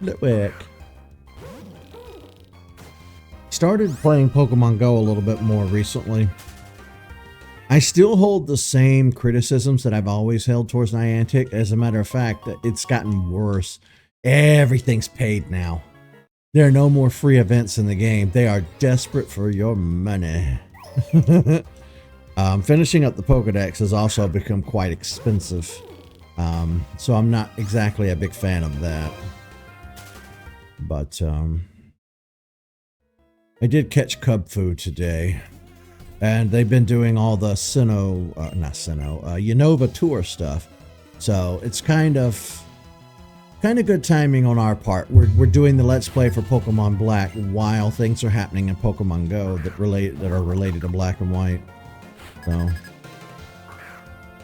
Litwick. Started playing Pokemon Go a little bit more recently. I still hold the same criticisms that I've always held towards Niantic. As a matter of fact, it's gotten worse. Everything's paid now. There are no more free events in the game. They are desperate for your money. Finishing up the Pokedex has also become quite expensive. So I'm not exactly a big fan of that. But I did catch Cub Food today. And they've been doing all the Unova tour stuff. So it's kind of good timing on our part. We're doing the Let's Play for Pokemon Black while things are happening in Pokemon Go that are related to Black and White. So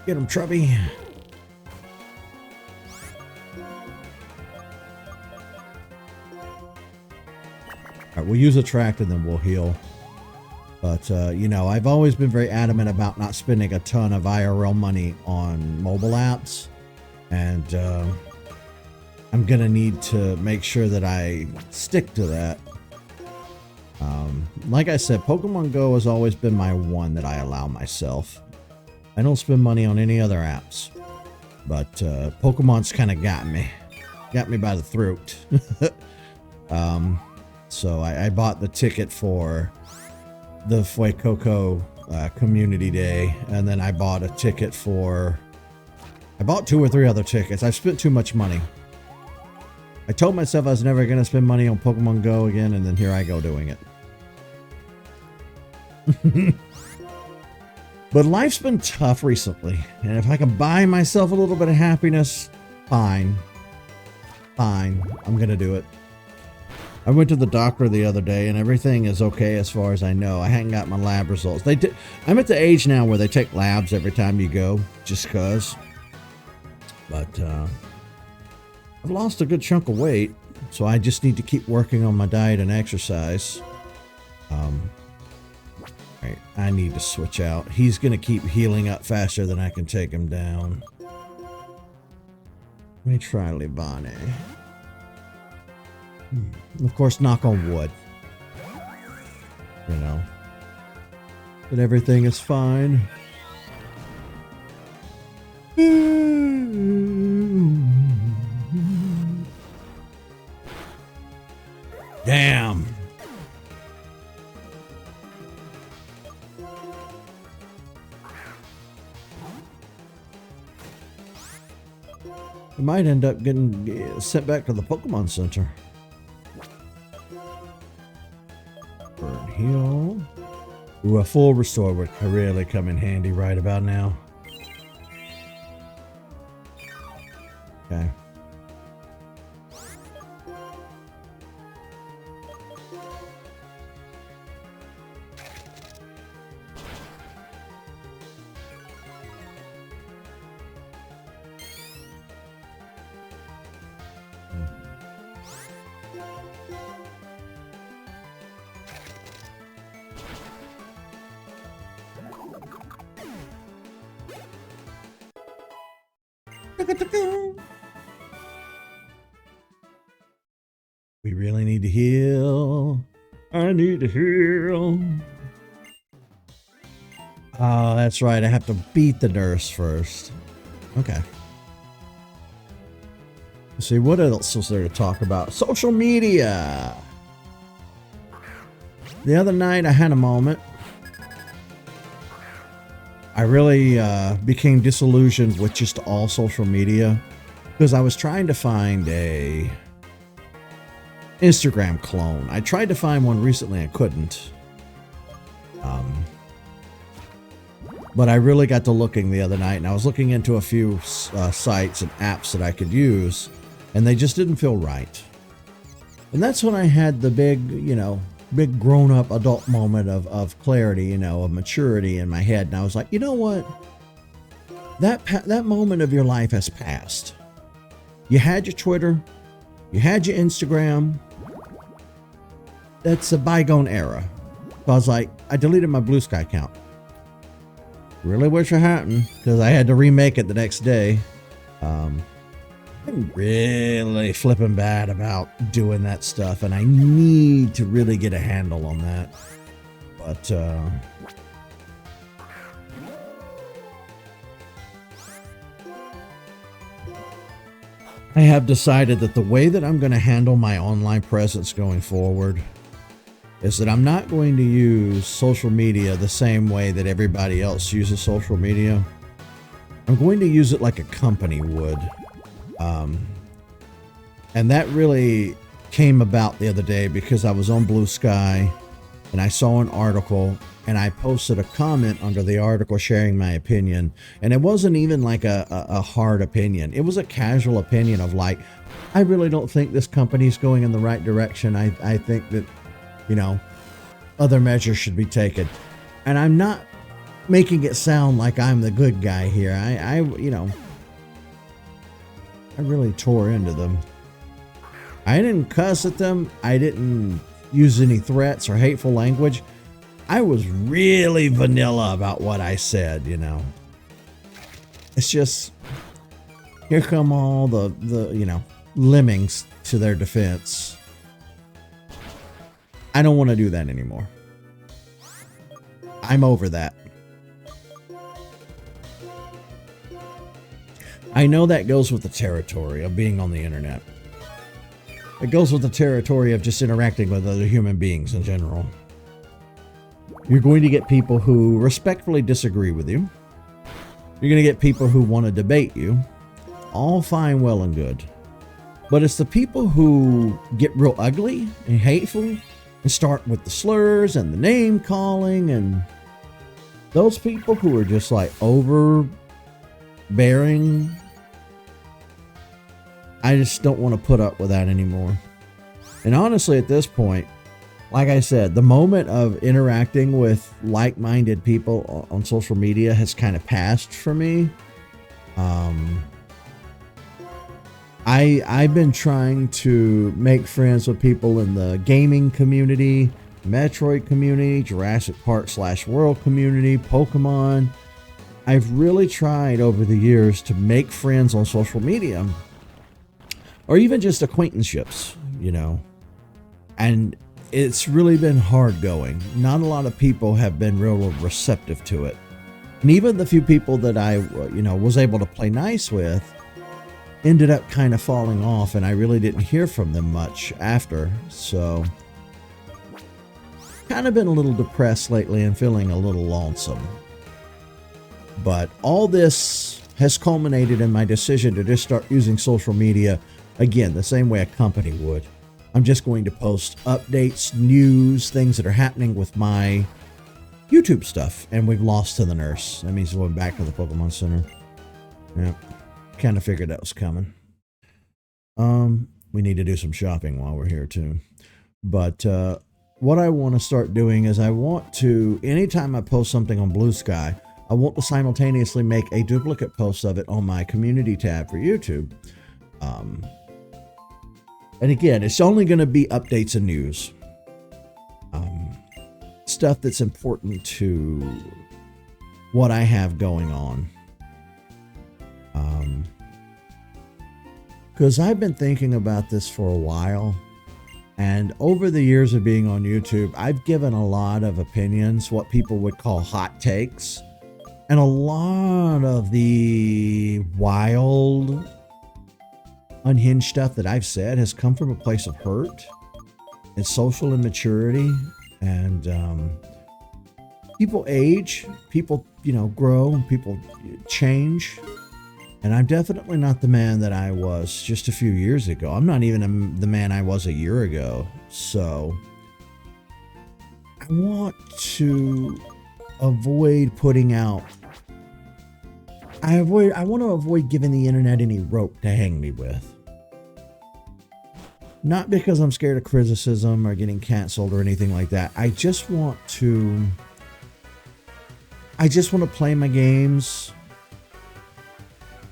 get him, Trubby. Alright, we'll use Attract and then we'll heal. But, you know, I've always been very adamant about not spending a ton of IRL money on mobile apps. And I'm going to need to make sure that I stick to that. Like I said, Pokemon Go has always been my one that I allow myself. I don't spend money on any other apps. But Pokemon's kind of got me. Got me by the throat. So I bought the ticket for the Fuecoco Community Day, and then I bought a ticket for... I bought 2 or 3 other tickets. I've spent too much money. I told myself I was never going to spend money on Pokemon Go again, and then here I go doing it. But life's been tough recently, and if I can buy myself a little bit of happiness, fine. Fine. I'm going to do it. I went to the doctor the other day, and everything is okay as far as I know. I hadn't got my lab results. I'm at the age now where they take labs every time you go, just because. But I've lost a good chunk of weight, so I just need to keep working on my diet and exercise. Right, I need to switch out. He's going to keep healing up faster than I can take him down. Let me try Libane. Of course, knock on wood. You know. But everything is fine. Damn. I might end up getting sent back to the Pokemon Center. Burn heal. Ooh, a full restore would really come in handy right about now. Okay. We really need to heal. I need to heal. Oh, that's right. I have to beat the nurse first. Okay. Let's see, what else is there to talk about? Social media. The other night I had a moment. I really became disillusioned with just all social media because I was trying to find a Instagram clone. I tried to find one recently. I couldn't. But I really got to looking the other night, and I was looking into a few sites and apps that I could use, and they just didn't feel right. And that's when I had the big, you know, big grown-up adult moment of clarity, you know, of maturity in my head. And I was like, you know what? That moment of your life has passed. You had your Twitter. You had your Instagram. That's a bygone era. So I was like, I deleted my Blue Sky account. Really wish it hadn't, because I had to remake it the next day. And I'm really flipping bad about doing that stuff, and I need to really get a handle on that. But, I have decided that the way that I'm going to handle my online presence going forward is that I'm not going to use social media the same way that everybody else uses social media. I'm going to use it like a company would. And that really came about the other day because I was on Blue Sky and I saw an article and I posted a comment under the article sharing my opinion. And it wasn't even like a hard opinion. It was a casual opinion of like, I really don't think this company's going in the right direction. I think that, you know, other measures should be taken. And I'm not making it sound like I'm the good guy here. I really tore into them. I didn't cuss at them. I didn't use any threats or hateful language. I was really vanilla about what I said, you know. It's just, here come all the lemmings to their defense. I don't want to do that anymore. I'm over that. I know that goes with the territory of being on the internet. It goes with the territory of just interacting with other human beings in general. You're going to get people who respectfully disagree with you. You're going to get people who want to debate you. All fine, well, and good. But it's the people who get real ugly and hateful and start with the slurs and the name calling, and those people who are just like overbearing. I just don't want to put up with that anymore. And honestly, at this point, like I said, the moment of interacting with like-minded people on social media has kind of passed for me. I've been trying to make friends with people in the gaming community, Metroid community, Jurassic Park / World community, Pokemon. I've really tried over the years to make friends on social media, or even just acquaintanceships, you know. And it's really been hard going. Not a lot of people have been real receptive to it. And even the few people that I, was able to play nice with ended up kind of falling off, and I really didn't hear from them much after. So, kind of been a little depressed lately and feeling a little lonesome. But all this has culminated in my decision to just start using social media again, the same way a company would. I'm just going to post updates, news, things that are happening with my YouTube stuff. And we've lost to the nurse. That means we're going back to the Pokemon Center. Yeah, kind of figured that was coming. We need to do some shopping while we're here too. But what I want to start doing is I want to, anytime I post something on Blue Sky, I want to simultaneously make a duplicate post of it on my community tab for YouTube. And again, it's only going to be updates and news. Stuff that's important to what I have going on. Because I've been thinking about this for a while. And over the years of being on YouTube, I've given a lot of opinions, what people would call hot takes. And a lot of the wild, unhinged stuff that I've said has come from a place of hurt and social immaturity. And people age, people, grow, and people change. And I'm definitely not the man that I was just a few years ago. I'm not even the man I was a year ago. So I want to avoid putting out. I want to avoid giving the internet any rope to hang me with. Not because I'm scared of criticism or getting canceled or anything like that. I just want to play my games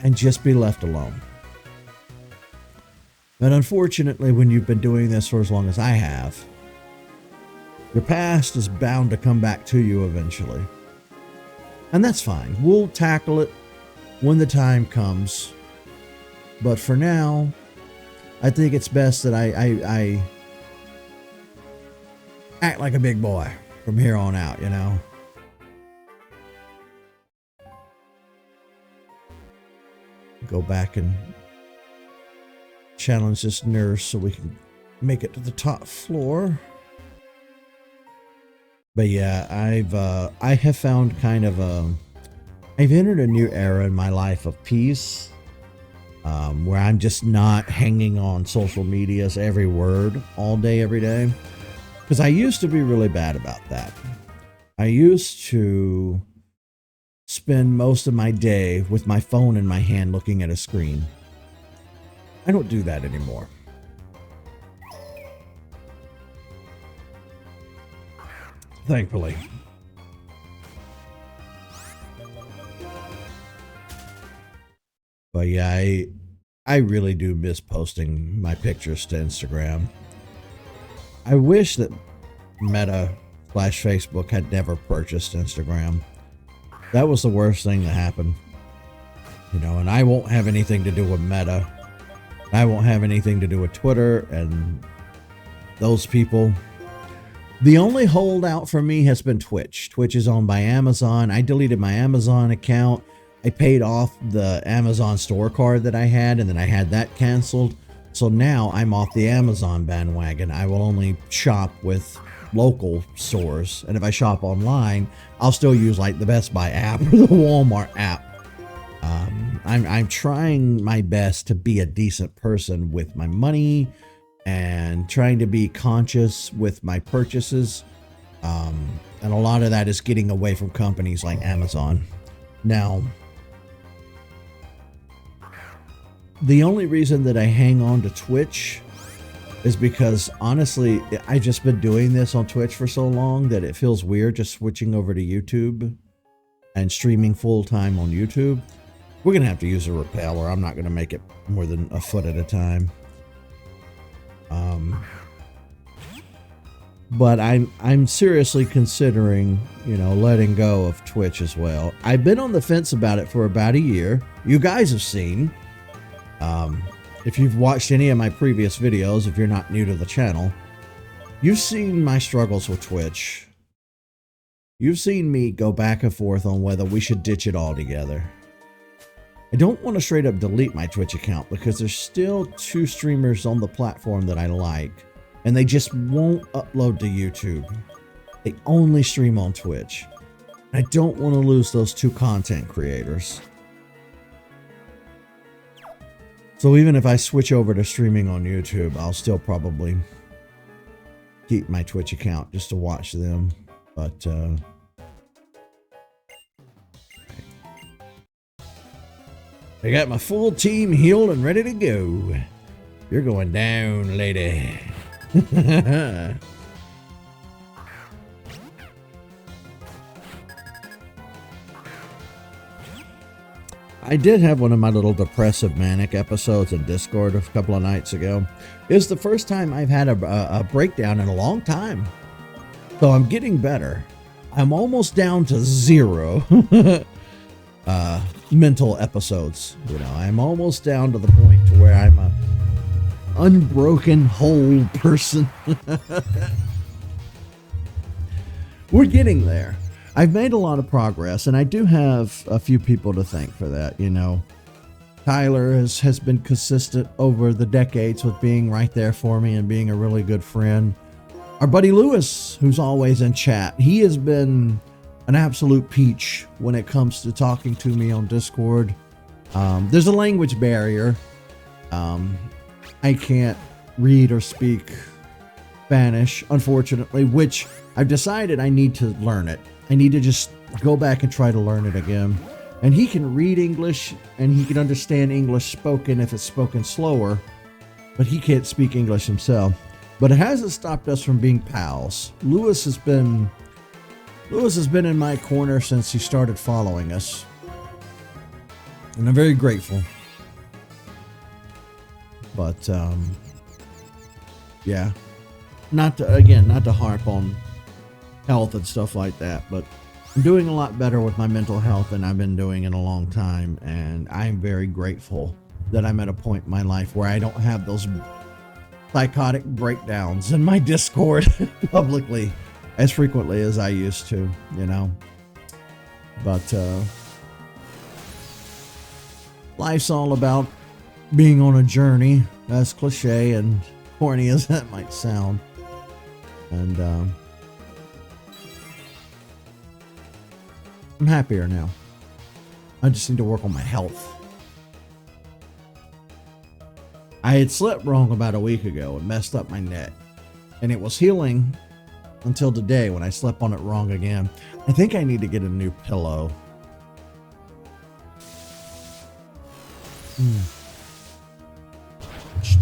and just be left alone. But unfortunately, when you've been doing this for as long as I have, your past is bound to come back to you eventually. And that's fine. We'll tackle it when the time comes. But for now, I think it's best that I act like a big boy from here on out, you know? Go back and challenge this nurse so we can make it to the top floor. But yeah, I have found kind of I've entered a new era in my life of peace, where I'm just not hanging on social media's every word all day, every day. Because I used to be really bad about that. I used to spend most of my day with my phone in my hand looking at a screen. I don't do that anymore. Thankfully. But yeah, I really do miss posting my pictures to Instagram. I wish that Meta/Facebook had never purchased Instagram. That was the worst thing that happened. You know, and I won't have anything to do with Meta. I won't have anything to do with Twitter and those people. The only holdout for me has been Twitch. Twitch is owned by Amazon. I deleted my Amazon account. I paid off the Amazon store card that I had, and then I had that canceled. So now I'm off the Amazon bandwagon. I will only shop with local stores. And if I shop online, I'll still use like the Best Buy app or the Walmart app. I'm trying my best to be a decent person with my money and trying to be conscious with my purchases. And a lot of that is getting away from companies like Amazon. Now, the only reason that I hang on to Twitch is because, honestly, I've just been doing this on Twitch for so long that it feels weird just switching over to YouTube and streaming full-time on YouTube. We're going to have to use a repeller. I'm not going to make it more than a foot at a time. But I'm seriously considering, you know, letting go of Twitch as well. I've been on the fence about it for about a year. You guys have seen. If you've watched any of my previous videos, if you're not new to the channel, you've seen my struggles with Twitch. You've seen me go back and forth on whether we should ditch it altogether. I don't want to straight up delete my Twitch account because there's still 2 streamers on the platform that I like, and they just won't upload to YouTube. They only stream on Twitch. I don't want to lose those 2 content creators. So even if I switch over to streaming on YouTube, I'll still probably keep my Twitch account just to watch them. But I got my full team healed and ready to go. You're going down, lady. I did have one of my little depressive manic episodes in Discord a couple of nights ago. It's the first time I've had a breakdown in a long time. So I'm getting better. I'm almost down to 0 mental episodes. You know, I'm almost down to the point to where I'm a unbroken whole person. We're getting there. I've made a lot of progress, and I do have a few people to thank for that. You know, Tyler has been consistent over the decades with being right there for me and being a really good friend. Our buddy Lewis, who's always in chat, he has been an absolute peach when it comes to talking to me on Discord. There's a language barrier. I can't read or speak Spanish, unfortunately, which I've decided I need to learn it. I need to just go back and try to learn it again. And he can read English and he can understand English spoken if it's spoken slower, but he can't speak English himself. But it hasn't stopped us from being pals. Lewis has been in my corner since he started following us. And I'm very grateful. But yeah, not to harp on health and stuff like that, but I'm doing a lot better with my mental health than I've been doing in a long time, and I'm very grateful that I'm at a point in my life where I don't have those psychotic breakdowns in my Discord publicly as frequently as I used to, you know. But life's all about being on a journey, as cliche and corny as that might sound. And I'm happier now. I just need to work on my health. I had slept wrong about a week ago and messed up my neck. And it was healing until today when I slept on it wrong again. I think I need to get a new pillow.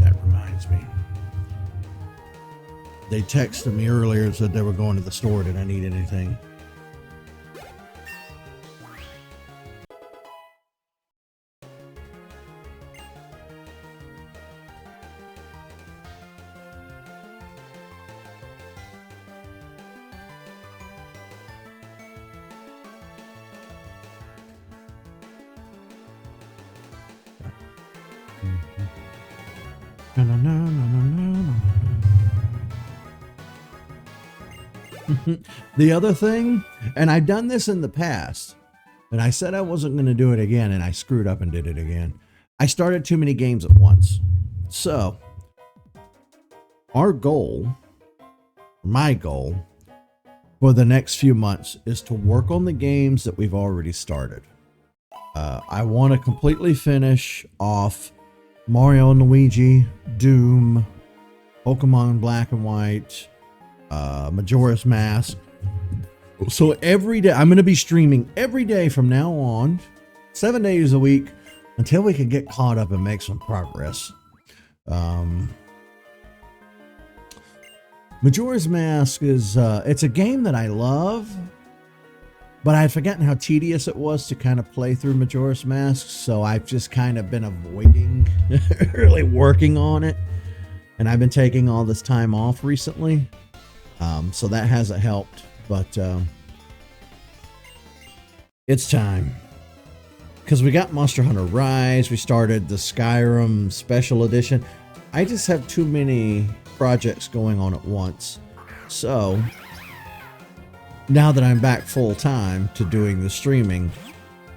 That reminds me. They texted me earlier and said they were going to the store. Did I need anything? The other thing, and I've done this in the past, and I said I wasn't going to do it again, and I screwed up and did it again. I started too many games at once. So, our goal, my goal, for the next few months is to work on the games that we've already started. I want to completely finish off Mario and Luigi, Doom, Pokemon Black and White, Majora's Mask. So every day, I'm going to be streaming every day from now on, 7 days a week, until we can get caught up and make some progress. Majora's Mask is, it's a game that I love, but I had forgotten how tedious it was to kind of play through Majora's Mask, so I've just kind of been avoiding really working on it, and I've been taking all this time off recently, so that hasn't helped, but it's time. Because we got Monster Hunter Rise, we started the Skyrim Special Edition. I just have too many projects going on at once. So, now that I'm back full time to doing the streaming,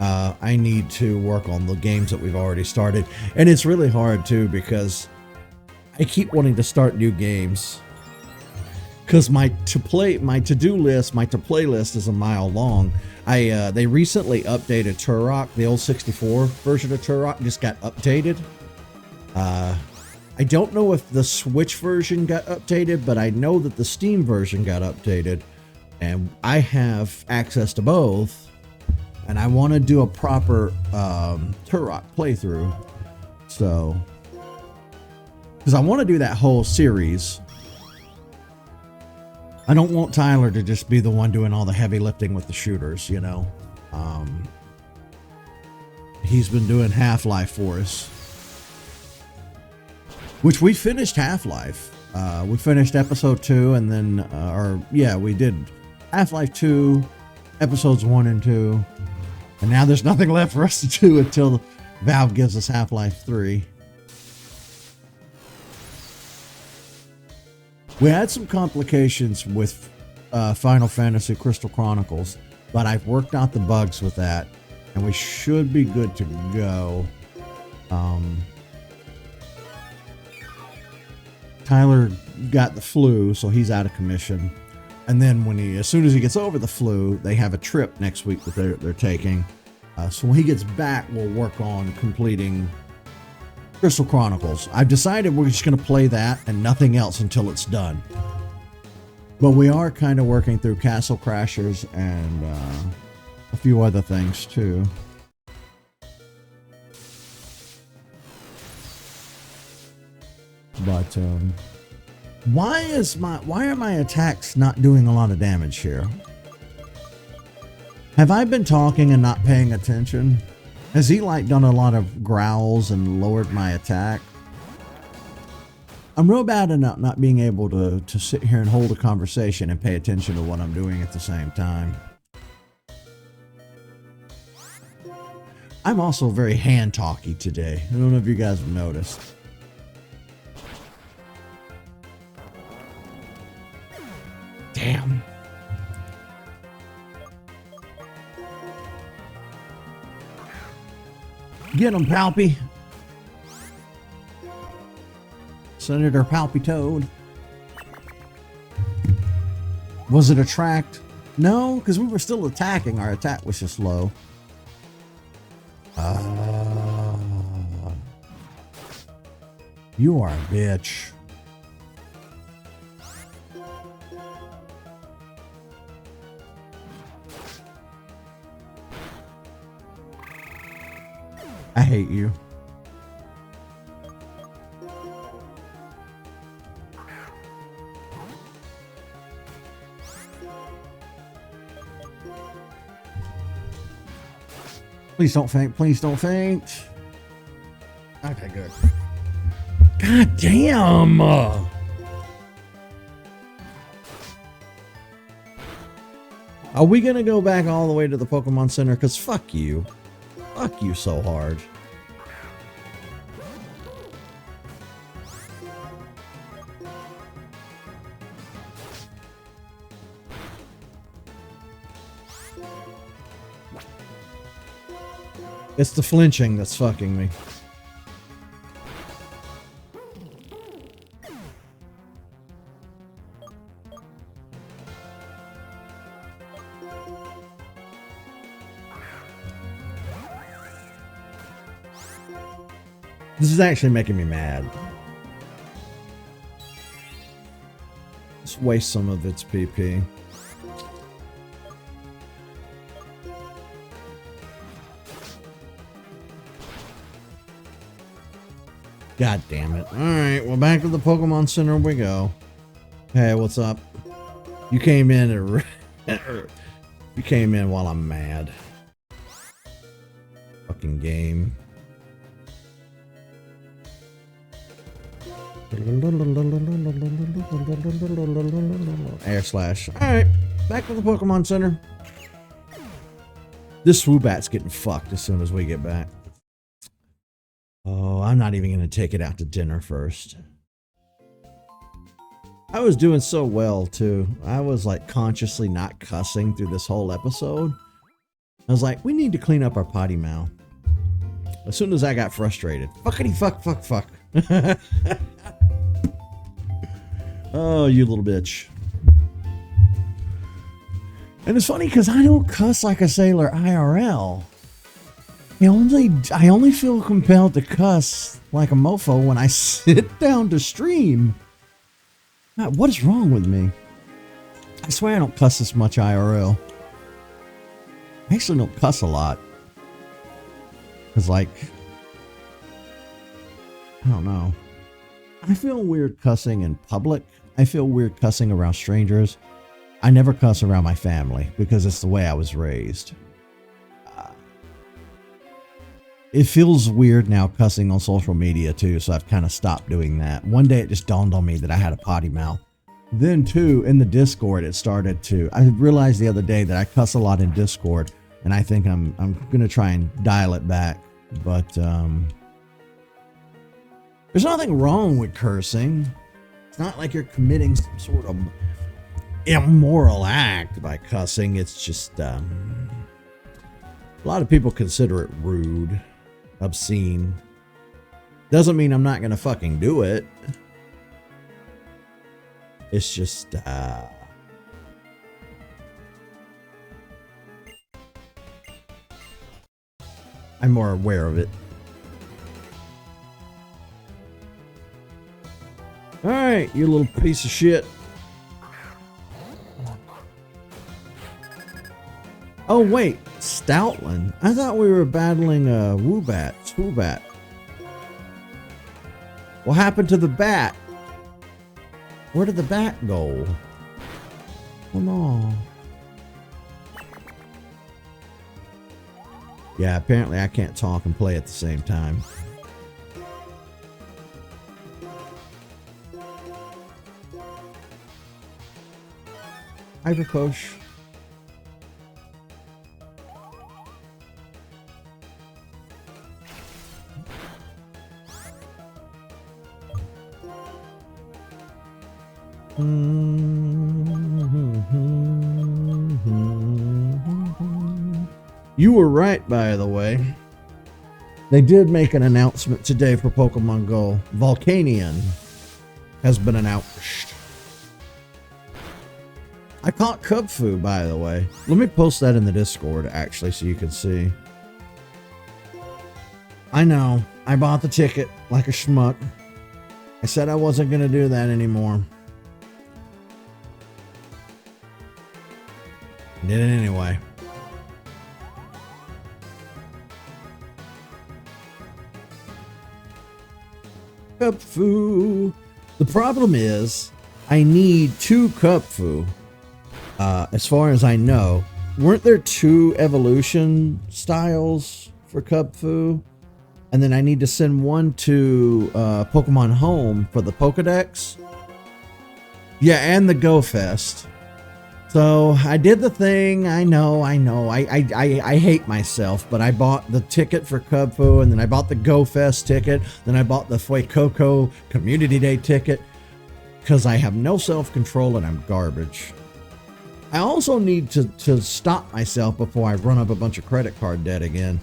I need to work on the games that we've already started. And it's really hard too, because I keep wanting to start new games. Because my to-do list, my to-play list is a mile long. They recently updated Turok. The old 64 version of Turok just got updated. I don't know if the Switch version got updated, but I know that the Steam version got updated. And I have access to both. And I want to do a proper Turok playthrough. So, because I want to do that whole series. I don't want Tyler to just be the one doing all the heavy lifting with the shooters, you know. He's been doing Half-Life for us. Which we finished Half-Life. We finished episode 2 and then, we did Half-Life 2, episodes 1 and 2. And now there's nothing left for us to do until Valve gives us Half-Life 3. We had some complications with Final Fantasy Crystal Chronicles, but I've worked out the bugs with that, and we should be good to go. Tyler got the flu, so he's out of commission. And then as soon as he gets over the flu, they have a trip next week that they're taking. So when he gets back, we'll work on completing Crystal Chronicles. I've decided we're just going to play that and nothing else until it's done. But we are kind of working through Castle Crashers and a few other things too. But why are my attacks not doing a lot of damage here? Have I been talking and not paying attention? Has he done a lot of growls and lowered my attack? I'm real bad at not being able to sit here and hold a conversation and pay attention to what I'm doing at the same time. I'm also very hand-talky today. I don't know if you guys have noticed. Damn. Get him, Palpy. Senator Palpy Toad. Was it attract? No, because we were still attacking. Our attack was just low. You are a bitch. I hate you. Please don't faint. Please don't faint. Okay, good. God damn. Are we going to go back all the way to the Pokemon Center? Because fuck you. Fuck you so hard. It's the flinching that's fucking me. This is actually making me mad. Let's waste some of its PP. God damn it. Alright, well, back to the Pokemon Center we go. Hey, what's up? You came in you came in while I'm mad. Fucking game. Air slash. Alright, back to the Pokemon Center. This Swoobat's getting fucked as soon as we get back. Oh, I'm not even going to take it out to dinner first. I was doing so well, too. I was, like, consciously not cussing through this whole episode. I was like, we need to clean up our potty mouth. As soon as I got frustrated. Fuckity fuck, fuck, fuck. Oh, you little bitch. And it's funny because I don't cuss like a sailor IRL. I only feel compelled to cuss like a mofo when I sit down to stream. God, what is wrong with me? I swear I don't cuss this much IRL. I actually don't cuss a lot. Because, like, I don't know. I feel weird cussing in public. I feel weird cussing around strangers. I never cuss around my family because it's the way I was raised. It feels weird now cussing on social media too, so I've kind of stopped doing that. One day it just dawned on me that I had a potty mouth. Then too, in the Discord it started to, I realized the other day that I cuss a lot in Discord, and I think I'm going to try and dial it back. But there's nothing wrong with cursing. It's not like you're committing some sort of immoral act by cussing. It's just a lot of people consider it rude, obscene. Doesn't mean I'm not gonna fucking do it. It's just I'm more aware of it. Alright, you little piece of shit. Oh wait, Stoutland. I thought we were battling Swoobat. What happened to the bat? Where did the bat go? Oh no. Yeah, apparently I can't talk and play at the same time. Hypercoach. You were right, by the way. They did make an announcement today for Pokemon Go. Volcanion has been announced. I caught Kubfu, by the way. Let me post that in the Discord, actually, so you can see. I know. I bought the ticket like a schmuck. I said I wasn't going to do that anymore. Did it anyway. Kubfu. The problem is, I need 2 Kubfu. As far as I know, weren't there 2 evolution styles for Kubfu? And then I need to send one to Pokemon Home for the Pokedex. Yeah, and the Go Fest. So I did the thing. I know. I hate myself, but I bought the ticket for Kubfu, and then I bought the Go Fest ticket. Then I bought the Fuecoco Community Day ticket because I have no self-control and I'm garbage. I also need to stop myself before I run up a bunch of credit card debt again.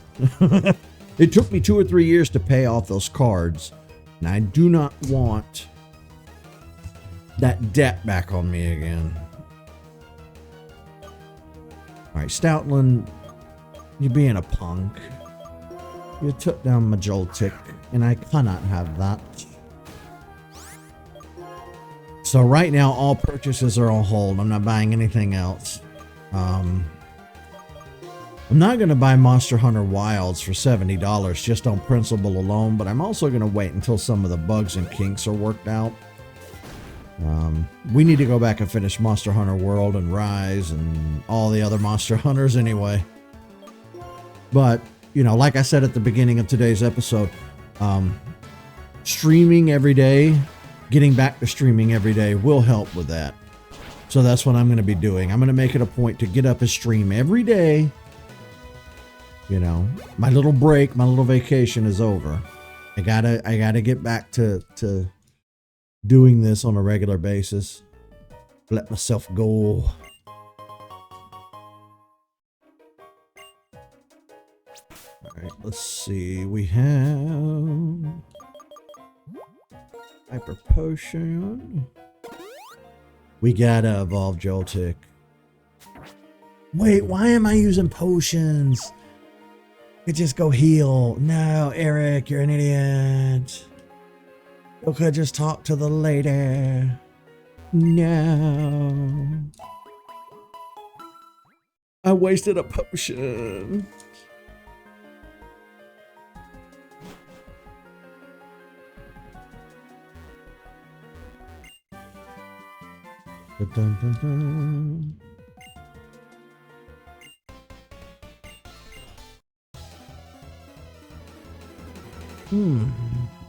It took me 2 or 3 years to pay off those cards, and I do not want that debt back on me again. All right, Stoutland, you're being a punk. You took down my Joltik, and I cannot have that. So right now, all purchases are on hold. I'm not buying anything else. I'm not going to buy Monster Hunter Wilds for $70 just on principle alone, but I'm also going to wait until some of the bugs and kinks are worked out. We need to go back and finish Monster Hunter World and Rise and all the other Monster Hunters anyway. But, you know, like I said at the beginning of today's episode, streaming every day, getting back to streaming every day will help with that. So that's what I'm going to be doing. I'm going to make it a point to get up and stream every day. You know, my little break, my little vacation is over. I gotta get back to doing this on a regular basis. Let myself go. All right, let's see. We have Hyper Potion. We gotta evolve Joltik. Wait, why am I using potions? I could just go heal. No, Eric, you're an idiot. You could just talk to the lady. No. I wasted a potion. Dun, dun, dun, dun.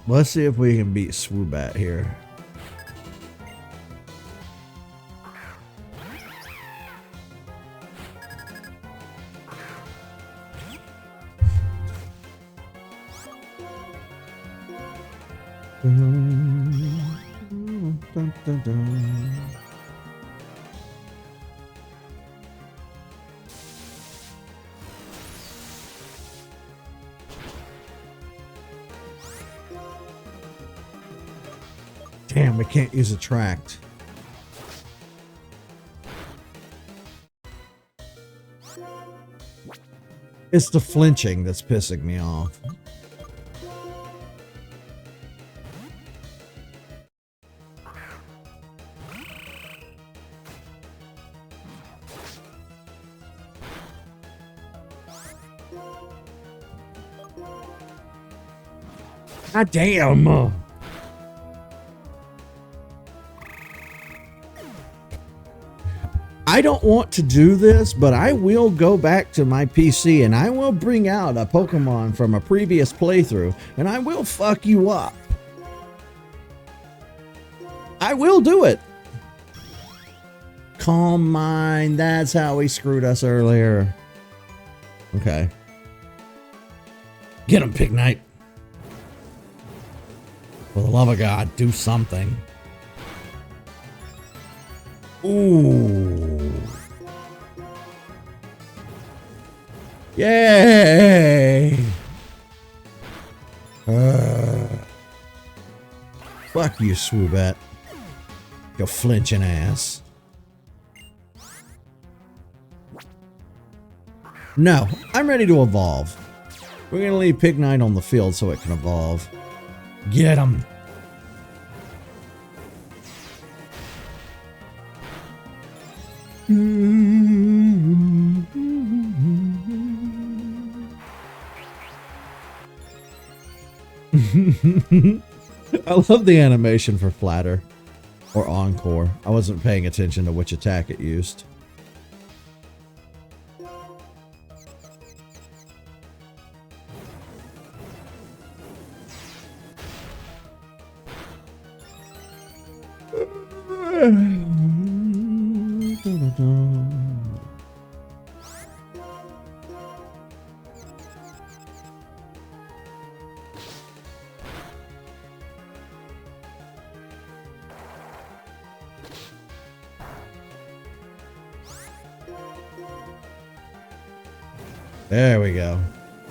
Let's see if we can beat Swoobat here. Dun, dun, dun, dun. Damn, we can't use Attract. It's the flinching that's pissing me off. God damn. I don't want to do this, but I will go back to my PC and I will bring out a Pokemon from a previous playthrough and I will fuck you up. I will do it. Calm mind. That's how he screwed us earlier. Okay. Get him, Pig Knight. For the love of God, do something. Ooh. Yay! Fuck you, Swoobet. You flinching ass. No, I'm ready to evolve. We're gonna leave Pignite on the field so it can evolve. Get him. I love the animation for Flatter or Encore. I wasn't paying attention to which attack it used. There we go.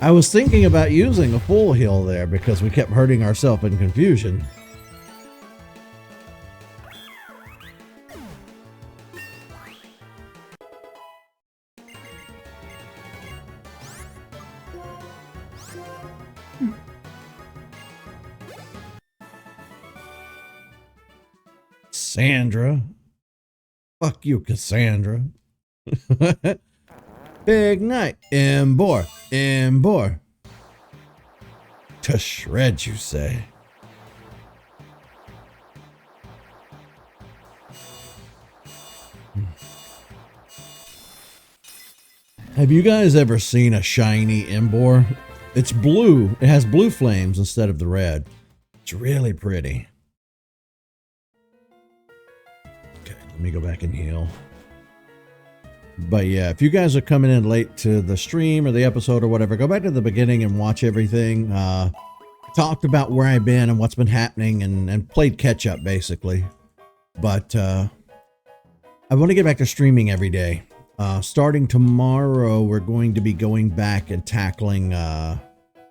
I was thinking about using a full heal there because we kept hurting ourselves in confusion. Cassandra. Fuck you, Cassandra. Big night. Embor. Embor. To shred, you say? Have you guys ever seen a shiny Embor? It's blue. It has blue flames instead of the red. It's really pretty. Okay, let me go back and heal. But yeah, if you guys are coming in late to the stream or the episode or whatever, go back to the beginning and watch everything. Talked about where I've been and what's been happening and played catch up basically. But I want to get back to streaming every day. Starting tomorrow, we're going to be going back and tackling,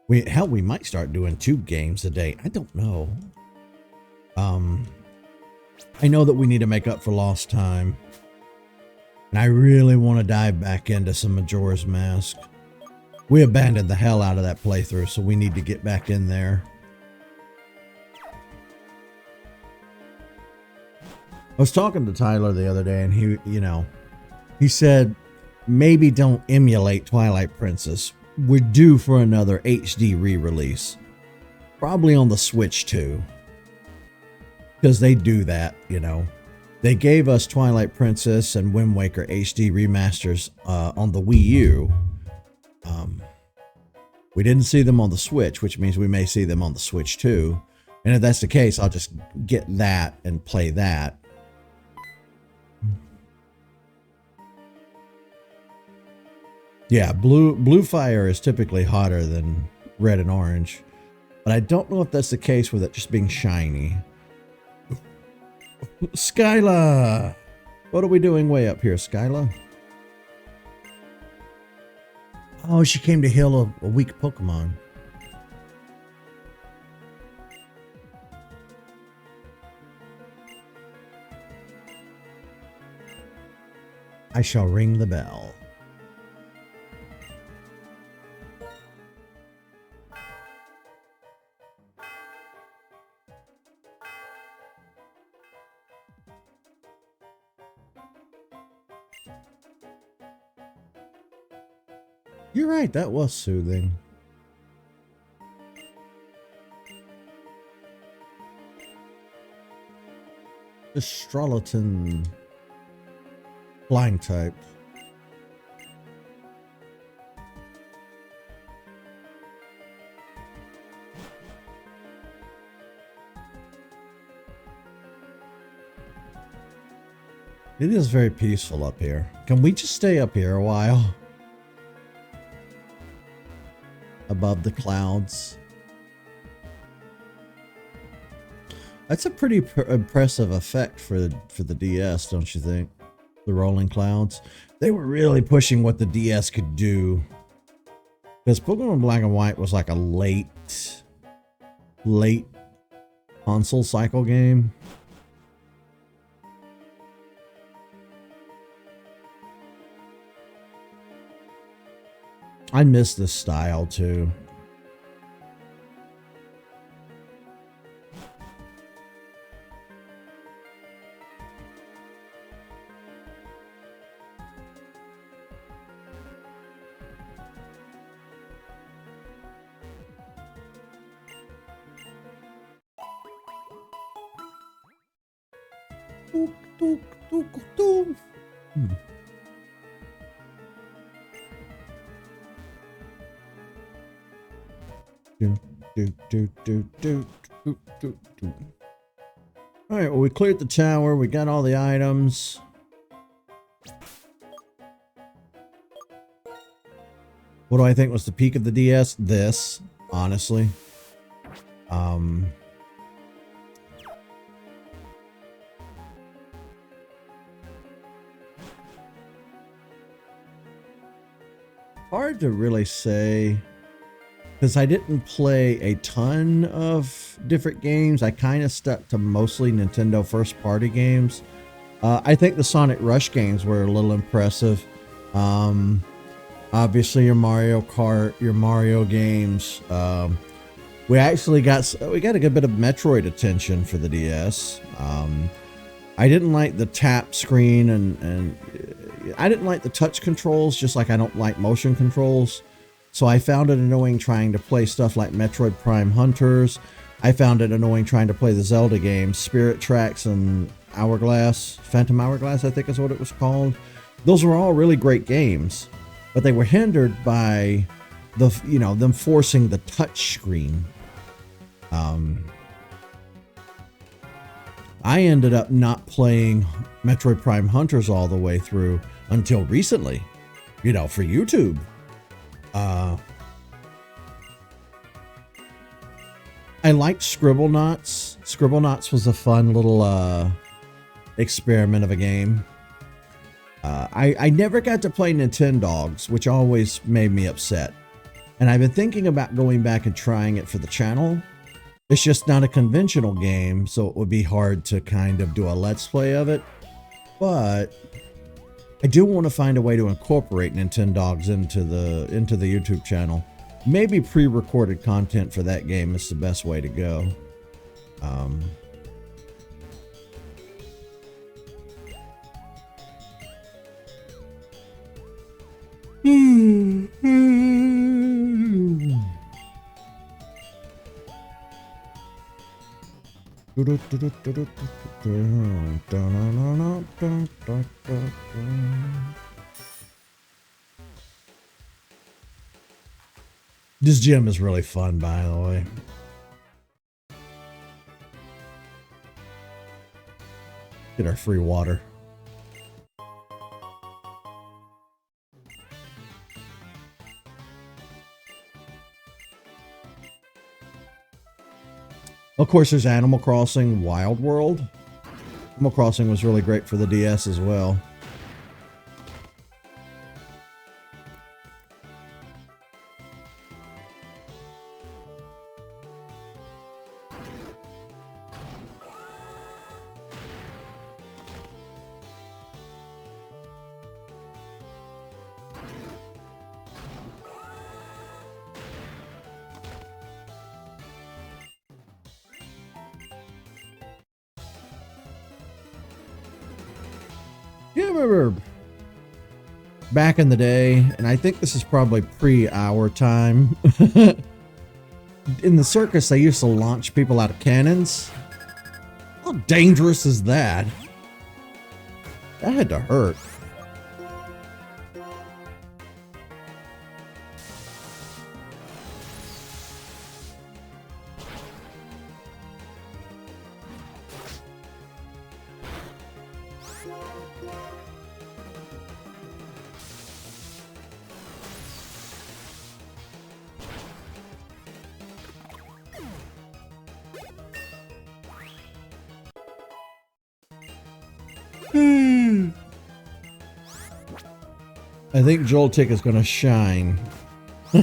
we might start doing 2 games a day. I don't know. I know that we need to make up for lost time. And I really want to dive back into some Majora's Mask. We abandoned the hell out of that playthrough, so we need to get back in there. I was talking to Tyler the other day, and he said, maybe don't emulate Twilight Princess. We're due for another HD re-release. Probably on the Switch too. Because they do that, They gave us Twilight Princess and Wind Waker HD remasters on the Wii U. We didn't see them on the Switch, which means we may see them on the Switch too. And if that's the case, I'll just get that and play that. Yeah, blue fire is typically hotter than red and orange. But I don't know if that's the case with it just being shiny. Skyla! What are we doing way up here, Skyla? Oh, she came to heal a weak Pokemon. I shall ring the bell. You're right, that was soothing. The Strolaton flying type. It is very peaceful up here. Can we just stay up here a while? Above the clouds. That's a pretty impressive effect for the DS, don't you think? The rolling clouds. They were really pushing what the DS could do. Because Pokemon Black and White was like a late console cycle game. I miss this style too. All right, well, we cleared the tower. We got all the items. What do I think was the peak of the DS? This, honestly. Hard to really say, because I didn't play a ton of different games. I kind of stuck to mostly Nintendo first-party games. I think the Sonic Rush games were a little impressive. Obviously, your Mario Kart, your Mario games. We actually got a good bit of Metroid attention for the DS. I didn't like the tap screen and I didn't like the touch controls, just like I don't like motion controls. So I found it annoying trying to play stuff like Metroid Prime Hunters. I found it annoying trying to play the Zelda games, Spirit Tracks and Hourglass, Phantom Hourglass, I think is what it was called. Those were all really great games, but they were hindered by them forcing the touch screen. I ended up not playing Metroid Prime Hunters all the way through until recently, for YouTube. I liked Scribblenauts. Scribblenauts was a fun little experiment of a game. I never got to play Nintendogs, which always made me upset. And I've been thinking about going back and trying it for the channel. It's just not a conventional game, so it would be hard to kind of do a let's play of it. But I do want to find a way to incorporate Nintendogs into the YouTube channel. Maybe pre-recorded content for that game is the best way to go. This gym is really fun, by the way. Get our free water. Of course, there's Animal Crossing Wild World. Animal Crossing was really great for the DS as well. You remember back in the day, and I think this is probably pre-our time, in the circus they used to launch people out of cannons. How dangerous is that? That had to hurt. I think Joltik is going to shine. I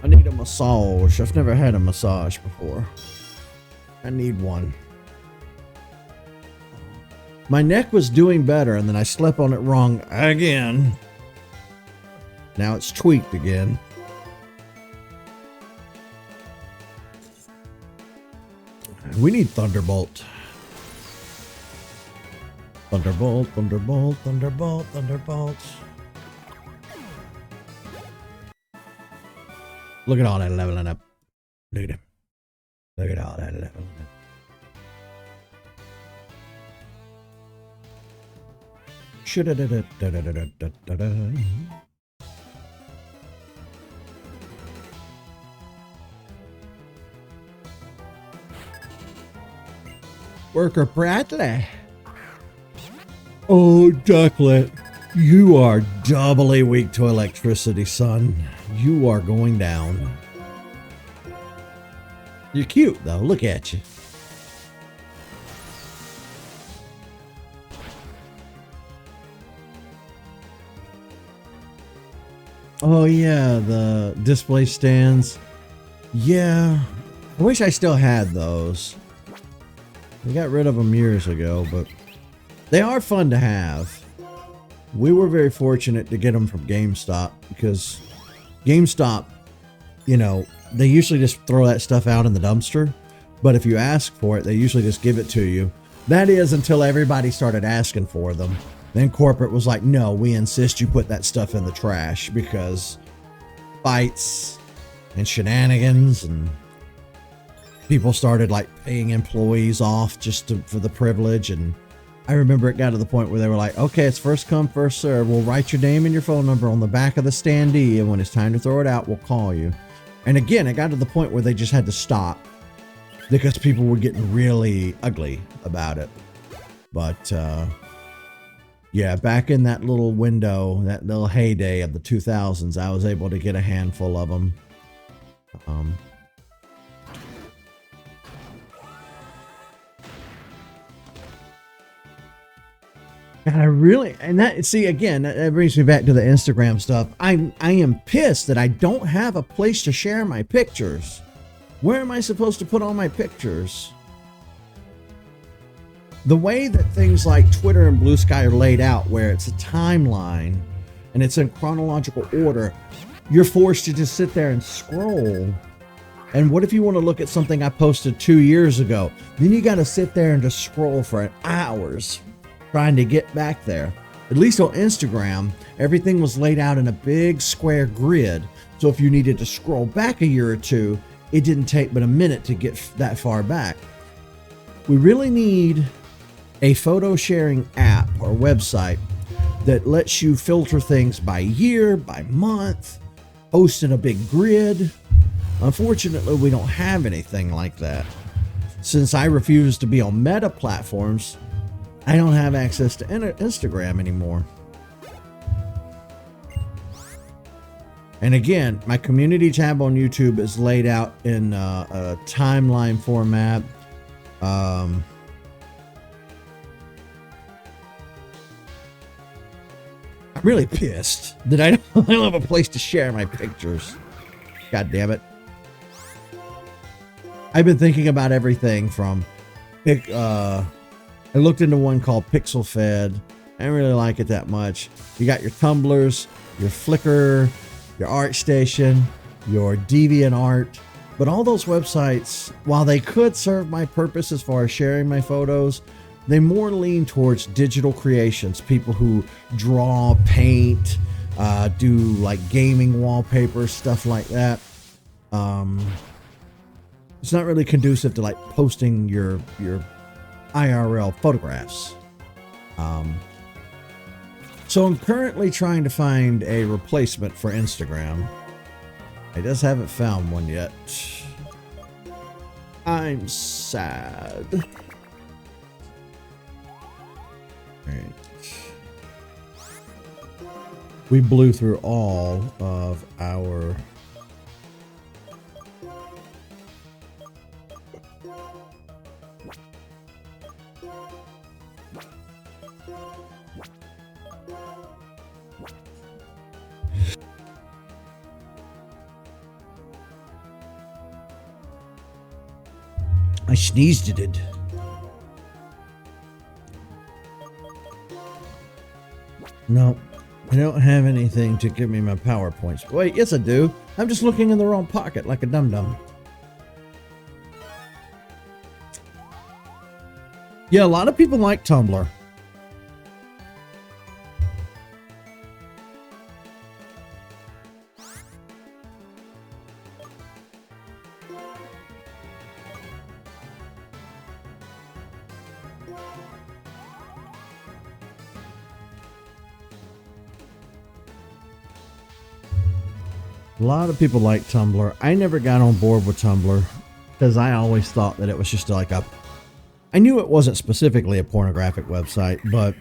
need a massage. I've never had a massage before. I need one. My neck was doing better, and then I slept on it wrong again. Now it's tweaked again. We need Thunderbolt. Thunderbolt, Thunderbolt, Thunderbolt, Thunderbolt. Look at all that leveling up. Look at him. Look at all that leveling up. Worker Bradley. Oh, Ducklet, you are doubly weak to electricity, son. You are going down. You're cute, though. Look at you. Oh, yeah, the display stands. Yeah, I wish I still had those. We got rid of them years ago, but they are fun to have. We were very fortunate to get them from GameStop because GameStop, you know, they usually just throw that stuff out in the dumpster. But if you ask for it, they usually just give it to you. That is until everybody started asking for them. Then corporate was like, no, we insist you put that stuff in the trash because fights and shenanigans, and people started like paying employees off just for the privilege. And I remember it got to the point where they were like, okay, it's first come, first serve. We'll write your name and your phone number on the back of the standee, and when it's time to throw it out, we'll call you. And again, it got to the point where they just had to stop because people were getting really ugly about it. But yeah, back in that little window, that little heyday of the 2000s, I was able to get a handful of them. And I really, and that, see, again, that brings me back to the Instagram stuff. I am pissed that I don't have a place to share my pictures. Where am I supposed to put all my pictures? The way that things like Twitter and Blue Sky are laid out, where it's a timeline and it's in chronological order, you're forced to just sit there and scroll. And what if you want to look at something I posted 2 years ago? Then you got to sit there and just scroll for hours trying to get back there. At least on Instagram, everything was laid out in a big square grid. So if you needed to scroll back a year or two, it didn't take but a minute to get that far back. We really need a photo sharing app or website that lets you filter things by year, by month, post in a big grid. Unfortunately, we don't have anything like that. Since I refuse to be on Meta platforms, I don't have access to Instagram anymore. And again, my community tab on YouTube is laid out in a timeline format. I'm really pissed that I don't have a place to share my pictures. God damn it. I've been thinking about everything from I looked into one called Pixel Fed. I didn't really like it that much. You got your Tumblrs, your Flickr, your ArtStation, your DeviantArt. But all those websites, while they could serve my purpose as far as sharing my photos, they more lean towards digital creations. People who draw, paint, do like gaming wallpaper, stuff like that. It's not really conducive to like posting your IRL photographs. So I'm currently trying to find a replacement for Instagram. I just haven't found one yet. I'm sad. Right. we blew through all of our I sneezed at it. No, I don't have anything to give me my PowerPoints. Wait, yes I do. I'm just looking in the wrong pocket like a dum-dum. Yeah, a lot of people like Tumblr. A lot of people like Tumblr. I never got on board with Tumblr because I always thought that it was just like a... I knew it wasn't specifically a pornographic website, but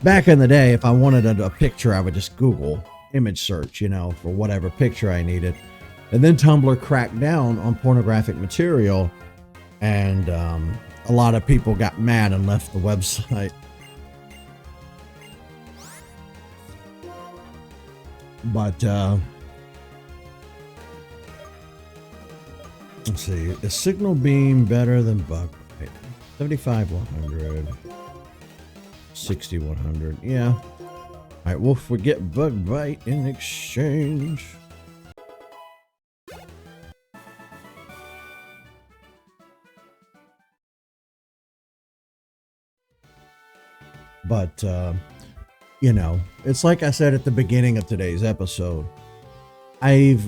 back in the day, if I wanted a picture, I would just Google image search, you know, for whatever picture I needed. And then Tumblr cracked down on pornographic material, and a lot of people got mad and left the website. But let's see, is Signal Beam better than Bug Bite? 75-100, 60-100, yeah. All right, we'll forget Bug Bite in exchange. But you know, it's like I said at the beginning of today's episode, I've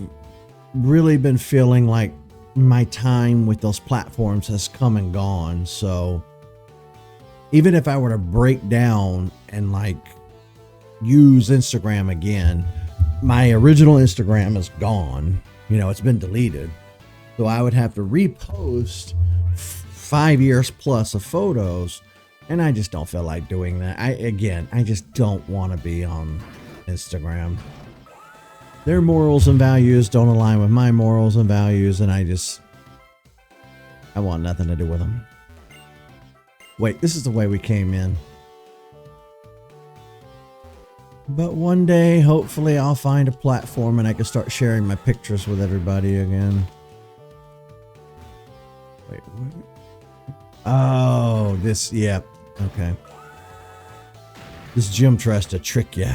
really been feeling like my time with those platforms has come and gone. So even if I were to break down and like use Instagram again, my original Instagram is gone. You know, it's been deleted. So I would have to repost 5 years plus of photos. And I just don't feel like doing that. I just don't want to be on Instagram. Their morals and values don't align with my morals and values, and I want nothing to do with them. Wait, this is the way we came in. But one day, hopefully, I'll find a platform and I can start sharing my pictures with everybody again. Wait, what? Oh, this, yeah. Okay. This gym tries to trick you.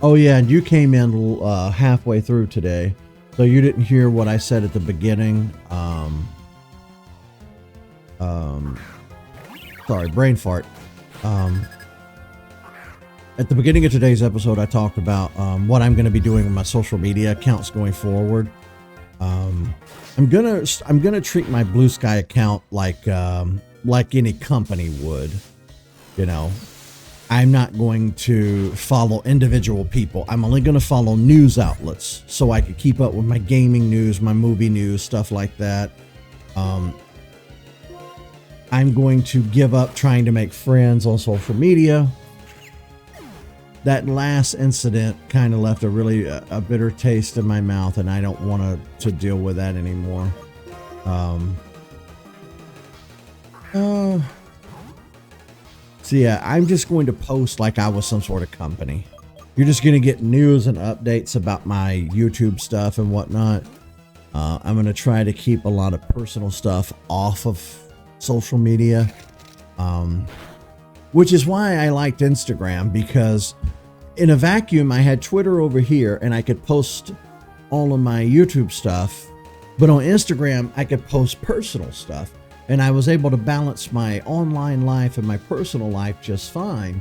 Oh yeah, and you came in halfway through today, so you didn't hear what I said at the beginning. Sorry, brain fart. At the beginning of today's episode, I talked about what I'm going to be doing with my social media accounts going forward. I'm gonna treat my Blue Sky account like any company would. You know, I'm not going to follow individual people. I'm only going to follow news outlets so I can keep up with my gaming news, my movie news, stuff like that. I'm going to give up trying to make friends on social media. That last incident kind of left a really a bitter taste in my mouth, and I don't want to deal with that anymore. So yeah, I'm just going to post like I was some sort of company. You're just going to get news and updates about my YouTube stuff and whatnot. I'm going to try to keep a lot of personal stuff off of social media. Which is why I liked Instagram, because in a vacuum, I had Twitter over here and I could post all of my YouTube stuff. But on Instagram, I could post personal stuff. And I was able to balance my online life and my personal life just fine.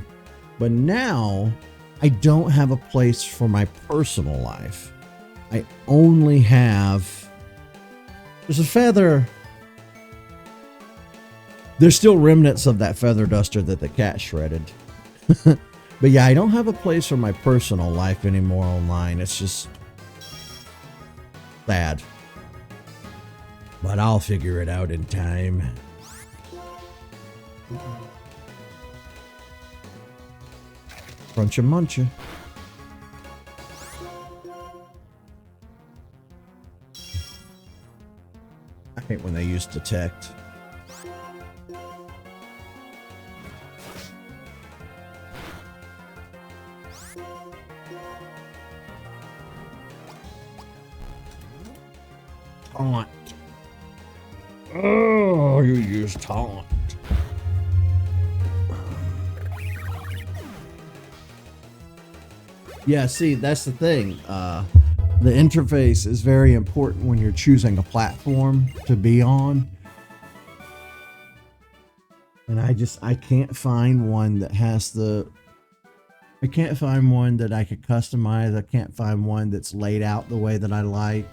But now I don't have a place for my personal life. I only have... There's a feather. There's still remnants of that feather duster that the cat shredded. But yeah, I don't have a place for my personal life anymore online. It's just sad. But I'll figure it out in time. Cruncha muncha. I hate when they use detect. Taunt. Oh, you use taunt. Yeah, see, that's the thing. The interface is very important when you're choosing a platform to be on. And I can't find one that has I can't find one that I could customize. I can't find one that's laid out the way that I like.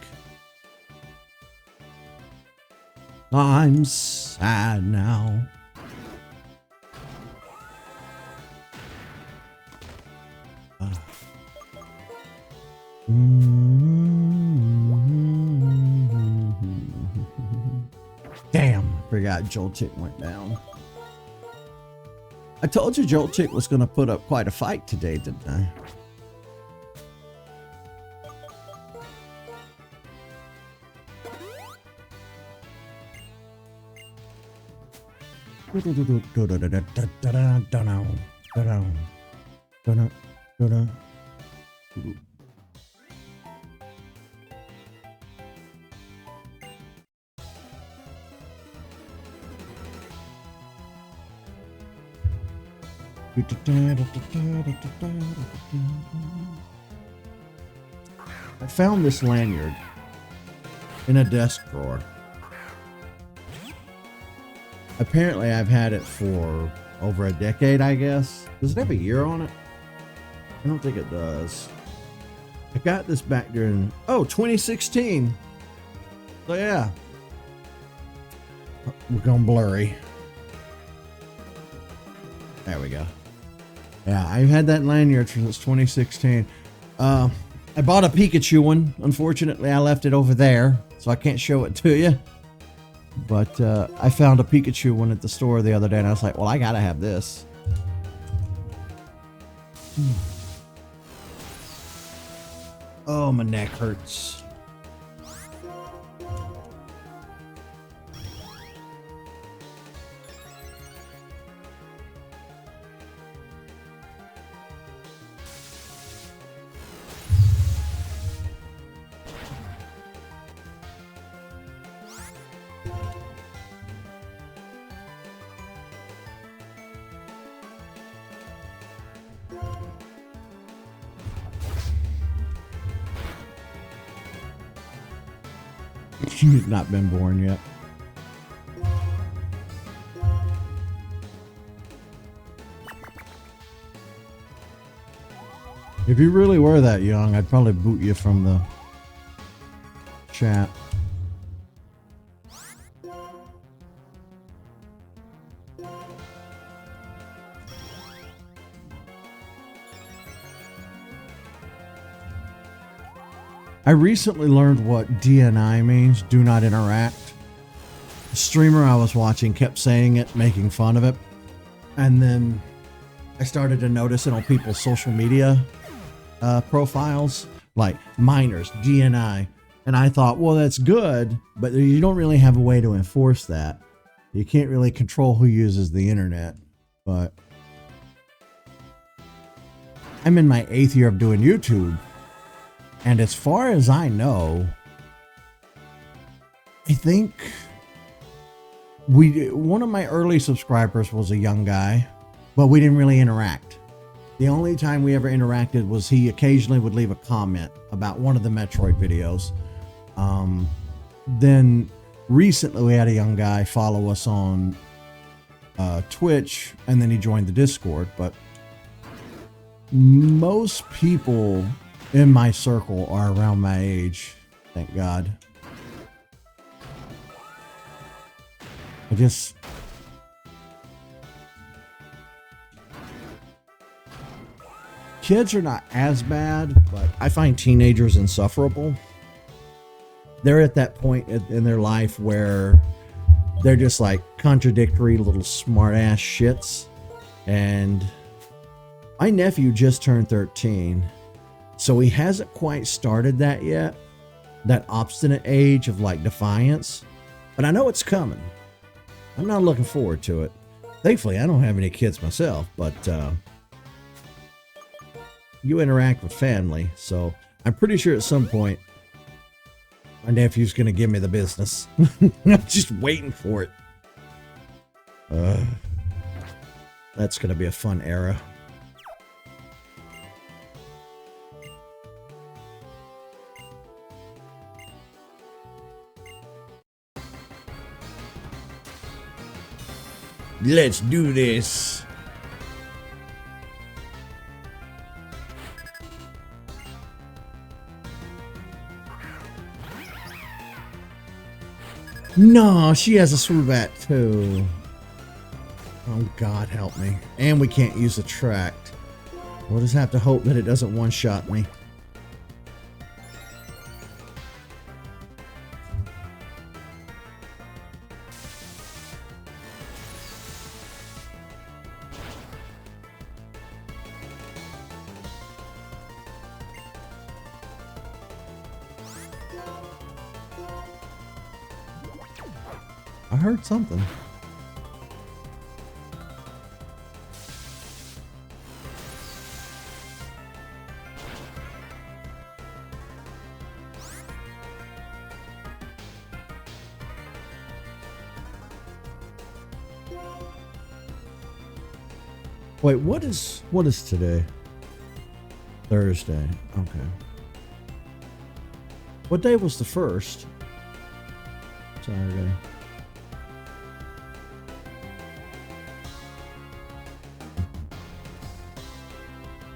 I'm sad now. Damn, I forgot Joltik went down. I told you Joltik was going to put up quite a fight today, didn't I? I found this lanyard in a desk drawer. Apparently I've had it for over a decade, I guess. Does it have a year on it? I don't think it does. I got this back during, 2016. So yeah. We're going blurry. There we go. Yeah, I've had that lanyard since 2016. I bought a Pikachu one. Unfortunately, I left it over there, so I can't show it to you. But I found a Pikachu one at the store the other day, and I was like, well, I gotta have this. Oh, my neck hurts. You've not been born yet. If you really were that young, I'd probably boot you from the chat. I recently learned what DNI means, do not interact. The streamer I was watching kept saying it, making fun of it. And then I started to notice it on people's social media profiles, like minors, DNI. And I thought, well, that's good, but you don't really have a way to enforce that. You can't really control who uses the internet. But I'm in my 8th year of doing YouTube. And as far as I know, I think one of my early subscribers was a young guy, but we didn't really interact. The only time we ever interacted was he occasionally would leave a comment about one of the Metroid videos. Then recently we had a young guy follow us on Twitch, and then he joined the Discord. But most people in my circle are around my age, thank God. I just... Kids are not as bad, but I find teenagers insufferable. They're at that point in their life where they're just like contradictory little smart ass shits. And my nephew just turned 13, so he hasn't quite started that yet, that obstinate age of like defiance, but I know it's coming. I'm not looking forward to it. Thankfully, I don't have any kids myself, but you interact with family, so I'm pretty sure at some point my nephew's going to give me the business. I'm just waiting for it. That's going to be a fun era. Let's do this. No, she has a swoobat too. Oh God, help me. And we can't use the tract. We'll just have to hope that it doesn't one-shot me. I heard something. Wait, what is today? Thursday. Okay. What day was the first? Saturday.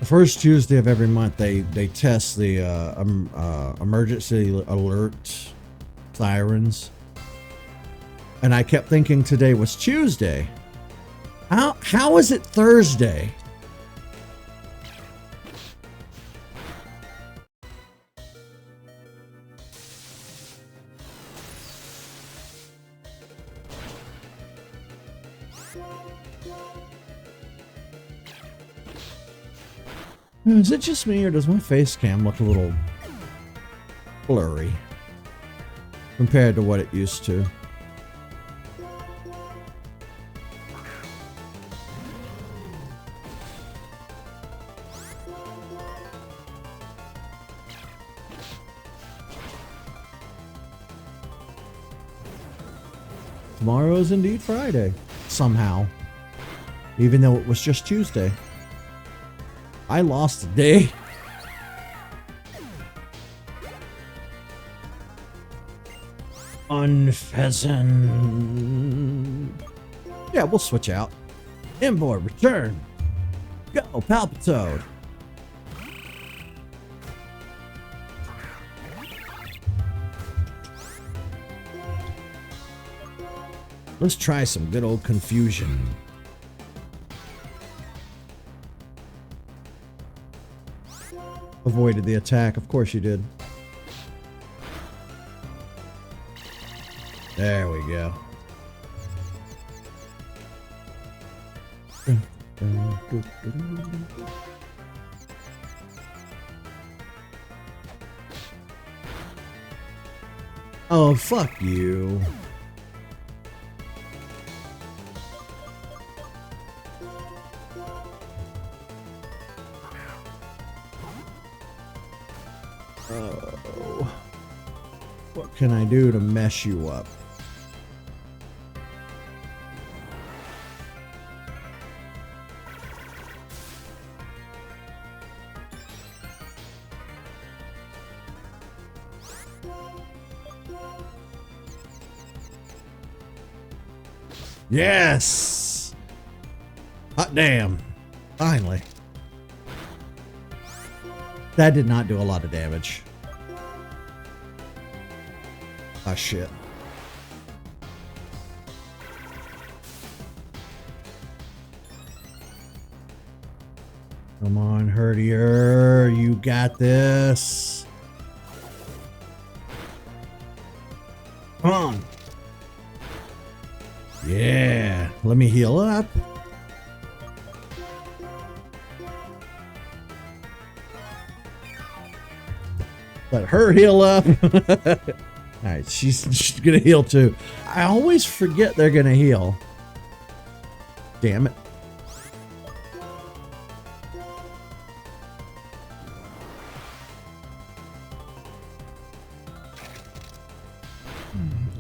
The first Tuesday of every month, they test the emergency alert sirens, and I kept thinking today was Tuesday. How is it Thursday? Is it just me, or does my face cam look a little blurry compared to what it used to? Tomorrow is indeed Friday, somehow, even though it was just Tuesday. I lost a day. Unpheasant. Yeah, we'll switch out. Inboard, return. Go, Palpitoad. Let's try some good old confusion. Avoided the attack. Of course you did. There we go. Oh, fuck you. Oh. What can I do to mess you up? Yes! Hot damn. Finally. That did not do a lot of damage. Ah, shit. Come on, Herdier. You got this. Come on. Yeah. Let me heal up. Let her heal up. All right, she's gonna heal too. I always forget they're gonna heal. Damn it.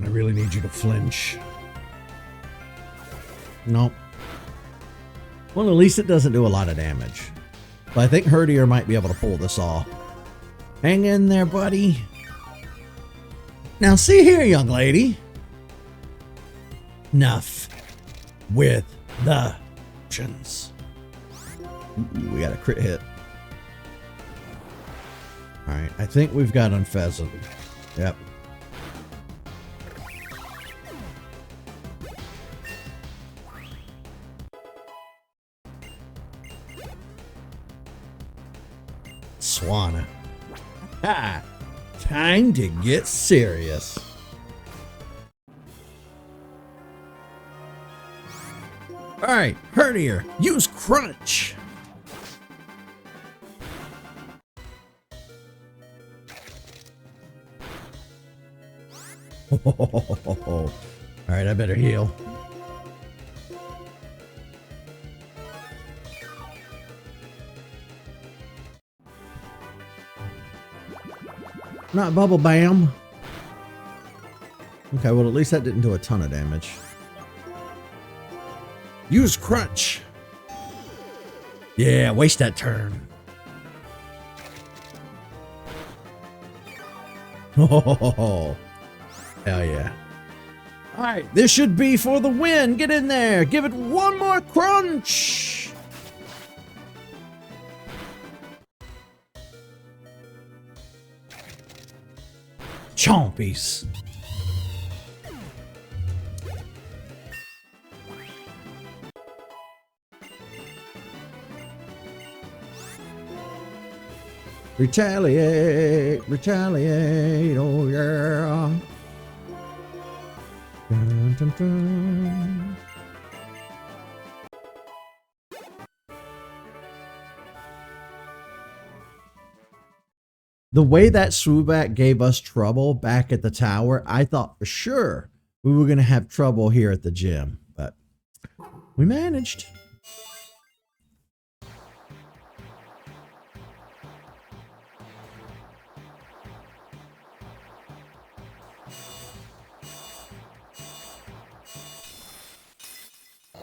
I really need you to flinch. Nope. Well, at least it doesn't do a lot of damage. But I think Herdier might be able to pull this off. Hang in there, buddy. Now, see here, young lady. Enough with the options. Ooh, we got a crit hit. All right, I think we've got Unpheasant. Yep. Swanna. Ha! Time to get serious. All right, Herdier, use Crunch. All right, I better heal. Not Bubble Bam. Okay, well, at least that didn't do a ton of damage. Use Crunch. Yeah, waste that turn. Oh, hell yeah. All right, this should be for the win. Get in there. Give it one more crunch. Chompies. Retaliate, retaliate, oh yeah. Dun, dun, dun. The way that Swoobat gave us trouble back at the tower, I thought for sure we were going to have trouble here at the gym, but we managed.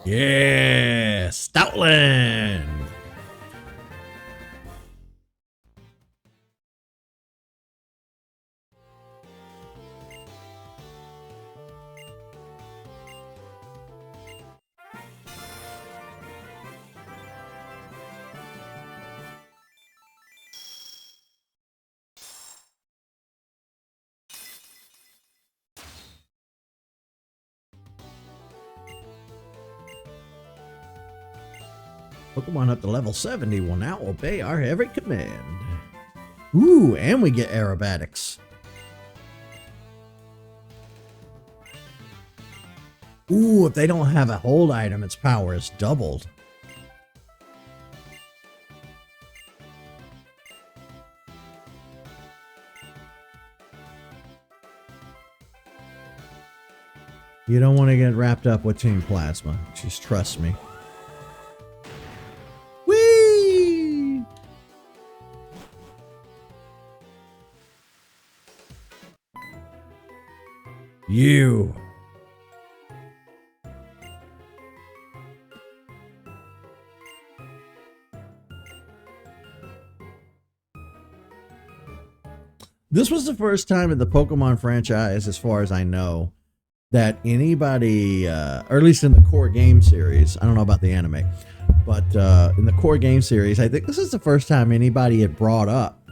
Yeah, Stoutland. Pokemon up to level 70 will now obey our every command. Ooh, and we get aerobatics. Ooh, if they don't have a hold item, its power is doubled. You don't want to get wrapped up with Team Plasma. Just trust me. You. This was the first time in the Pokemon franchise, as far as I know, that anybody, or at least in the core game series, I don't know about the anime, but in the core game series, I think this is the first time anybody had brought up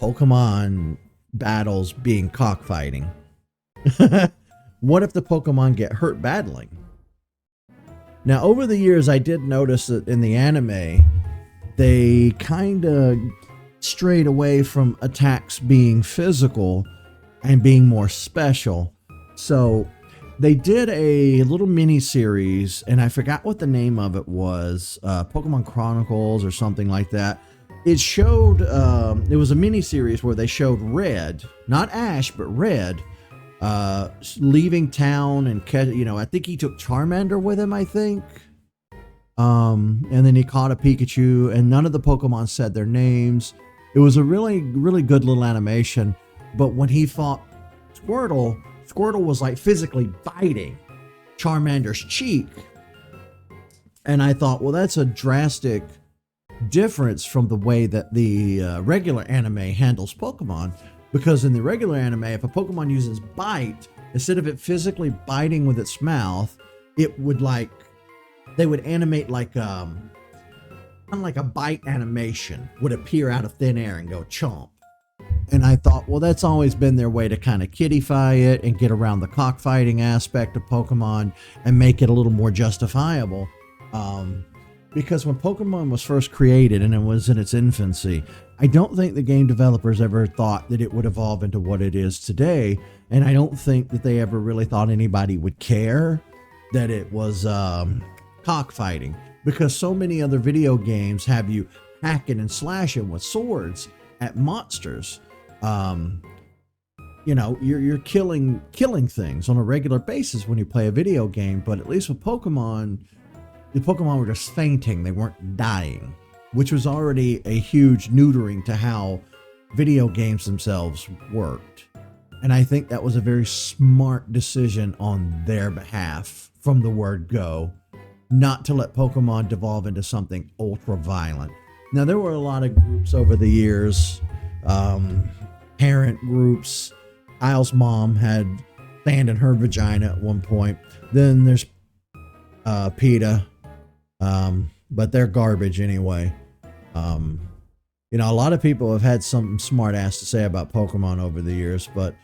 Pokemon battles being cockfighting. What if the Pokemon get hurt battling? Now, over the years, I did notice that in the anime, they kind of strayed away from attacks being physical and being more special. So they did a little mini series, and I forgot what the name of it was, Pokemon Chronicles or something like that. It showed, it was a mini series where they showed Red, not Ash, but Red, leaving town and, I think he took Charmander with him, I think. And then he caught a Pikachu, and none of the Pokemon said their names. It was a really, really good little animation. But when he fought Squirtle was like physically biting Charmander's cheek. And I thought, well, that's a drastic difference from the way that the regular anime handles Pokemon. Because in the regular anime, if a Pokemon uses bite, instead of it physically biting with its mouth, it would they would animate like kind of like a bite animation would appear out of thin air and go chomp. And I thought, well, that's always been their way to kind of kiddify it and get around the cockfighting aspect of Pokemon and make it a little more justifiable. Because when Pokemon was first created and it was in its infancy, I don't think the game developers ever thought that it would evolve into what it is today. And I don't think that they ever really thought anybody would care that it was cockfighting, because so many other video games have you hacking and slashing with swords at monsters. You're killing things on a regular basis when you play a video game, but at least with Pokemon, the Pokemon were just fainting. They weren't dying, which was already a huge neutering to how video games themselves worked. And I think that was a very smart decision on their behalf from the word go, not to let Pokemon devolve into something ultra violent. Now, there were a lot of groups over the years, parent groups. Kyle's mom had sand in her vagina at one point. Then there's PETA, but they're garbage anyway. A lot of people have had something smart ass to say about Pokemon over the years, but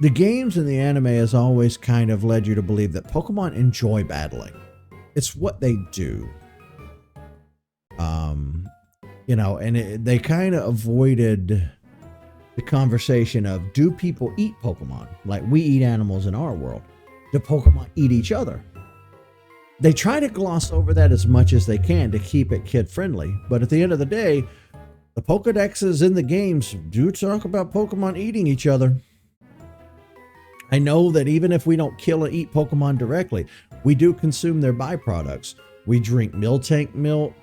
the games and the anime has always kind of led you to believe that Pokemon enjoy battling. It's what they do. They kind of avoided the conversation of, do people eat Pokemon? Like we eat animals in our world. Do Pokemon eat each other? They try to gloss over that as much as they can to keep it kid friendly. But at the end of the day, the Pokedexes in the games do talk about Pokemon eating each other. I know that even if we don't kill and eat Pokemon directly, we do consume their byproducts. We drink Miltank milk.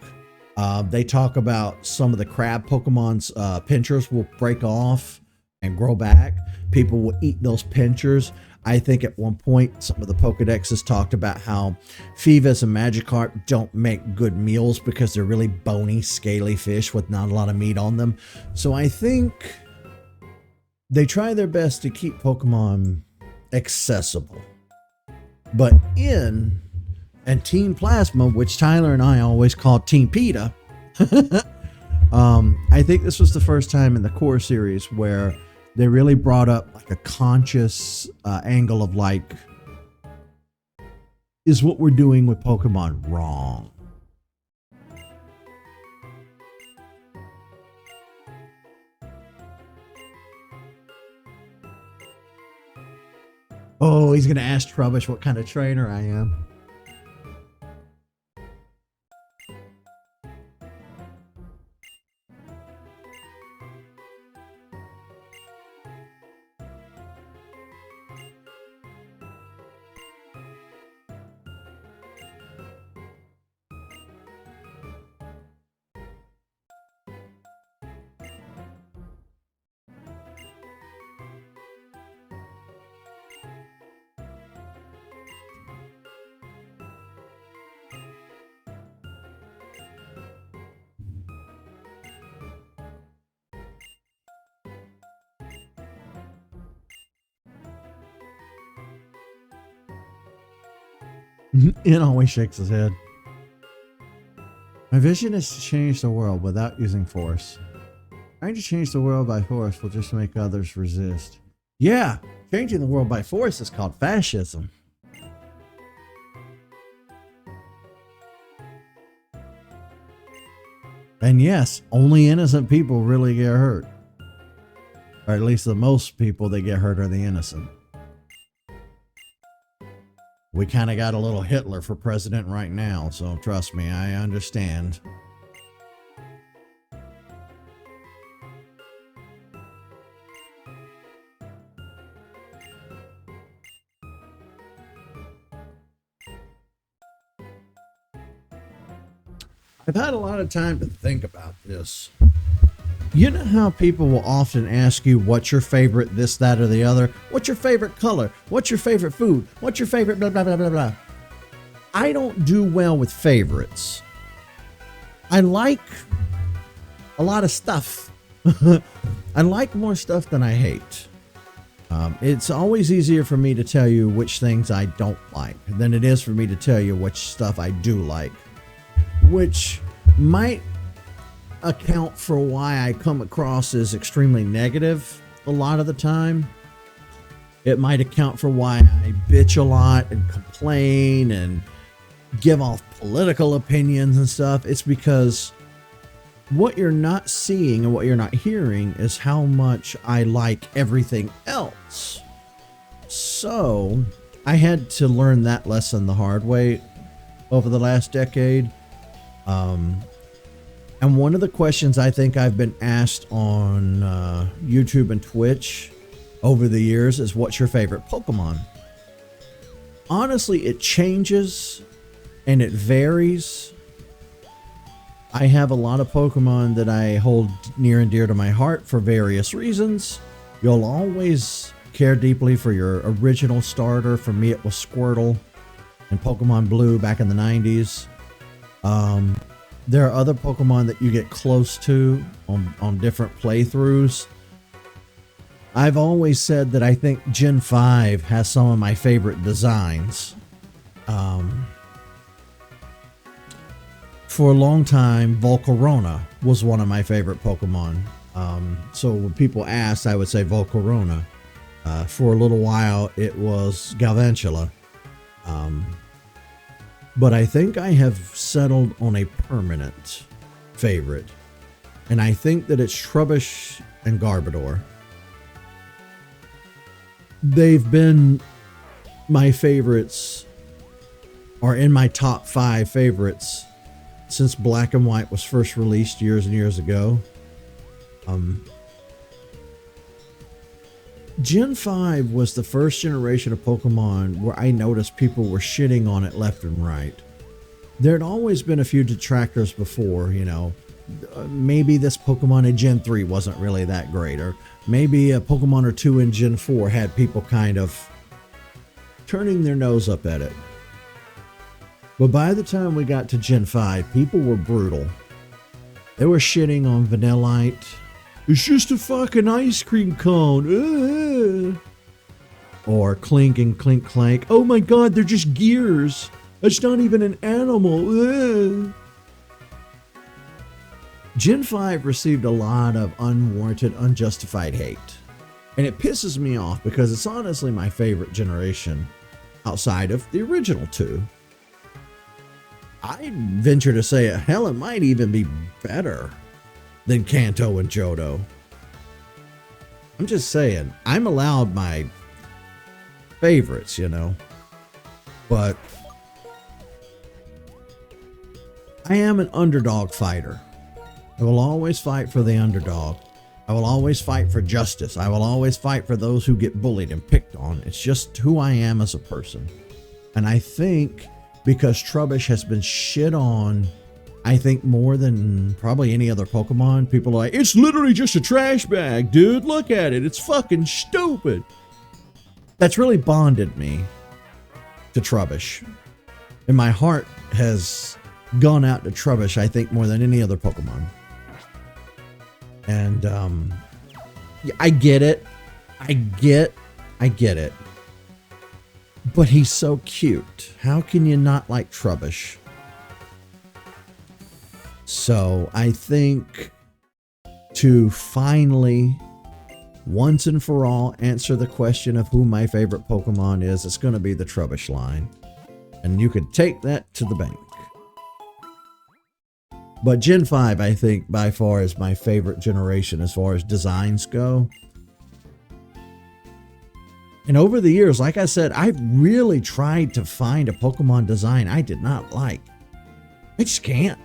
They talk about some of the crab Pokemon's pinchers will break off and grow back. People will eat those pinchers. I think at one point, some of the Pokedexes talked about how Feevas and Magikarp don't make good meals because they're really bony, scaly fish with not a lot of meat on them. So I think they try their best to keep Pokemon accessible. But and Team Plasma, which Tyler and I always call Team PETA, I think this was the first time in the core series where they really brought up like a conscious angle of like, is what we're doing with Pokemon wrong? Oh, he's going to ask Trubbish what kind of trainer I am. It always shakes his head. My vision is to change the world without using force. Trying to change the world by force will just make others resist. Yeah, changing the world by force is called fascism. And yes, only innocent people really get hurt. Or at least the most people that get hurt are the innocent. We kind of got a little Hitler for president right now, so trust me, I understand. I've had a lot of time to think about this. You know how people will often ask you what's your favorite this, that, or the other? What's your favorite color? What's your favorite food? What's your favorite blah, blah, blah, blah, blah? I don't do well with favorites. I like a lot of stuff. I like more stuff than I hate. It's always easier for me to tell you which things I don't like than it is for me to tell you which stuff I do like. Which might account for why I come across as extremely negative a lot of the time. It might account for why I bitch a lot and complain and give off political opinions and stuff. It's because what you're not seeing and what you're not hearing is how much I like everything else. So I had to learn that lesson the hard way over the last decade. And one of the questions I think I've been asked on YouTube and Twitch over the years is, what's your favorite Pokemon? Honestly, it changes and it varies. I have a lot of Pokemon that I hold near and dear to my heart for various reasons. You'll always care deeply for your original starter. For me, it was Squirtle and Pokemon Blue back in the 90s. There are other Pokemon that you get close to on different playthroughs. I've always said that I think Gen 5 has some of my favorite designs. For a long time, Volcarona was one of my favorite Pokemon. So when people asked, I would say Volcarona. For a little while, it was Galvantula. But I think I have settled on a permanent favorite. And I think that it's Trubbish and Garbodor. They've been my favorites, or in my top 5 favorites, since Black and White was first released years and years ago. Gen 5 was the first generation of Pokemon where I noticed people were shitting on it left and right. There'd always been a few detractors before, you know. Maybe this Pokemon in Gen 3 wasn't really that great, or maybe a Pokemon or two in Gen 4 had people kind of turning their nose up at it. But by the time we got to Gen 5, people were brutal. They were shitting on Vanillite. It's just a fucking ice cream cone. Or Clink and Clink Clank. Oh my god, they're just gears. It's not even an animal. Gen 5 received a lot of unwarranted, unjustified hate. And it pisses me off because it's honestly my favorite generation outside of the original two. I venture to say, hell, it might even be better than Kanto and Johto. I'm just saying, I'm allowed my favorites, you know. But I am an underdog fighter. I will always fight for the underdog. I will always fight for justice. I will always fight for those who get bullied and picked on. It's just who I am as a person. And I think because Trubbish has been shit on, I think more than probably any other Pokemon, people are like, it's literally just a trash bag, dude. Look at it. It's fucking stupid. That's really bonded me to Trubbish. And my heart has gone out to Trubbish, I think, more than any other Pokemon. And I get it. I get it. But he's so cute. How can you not like Trubbish? So I think to finally, once and for all, answer the question of who my favorite Pokemon is, it's going to be the Trubbish line. And you can take that to the bank. But Gen 5, I think, by far is my favorite generation as far as designs go. And over the years, like I said, I've really tried to find a Pokemon design I did not like. I just can't.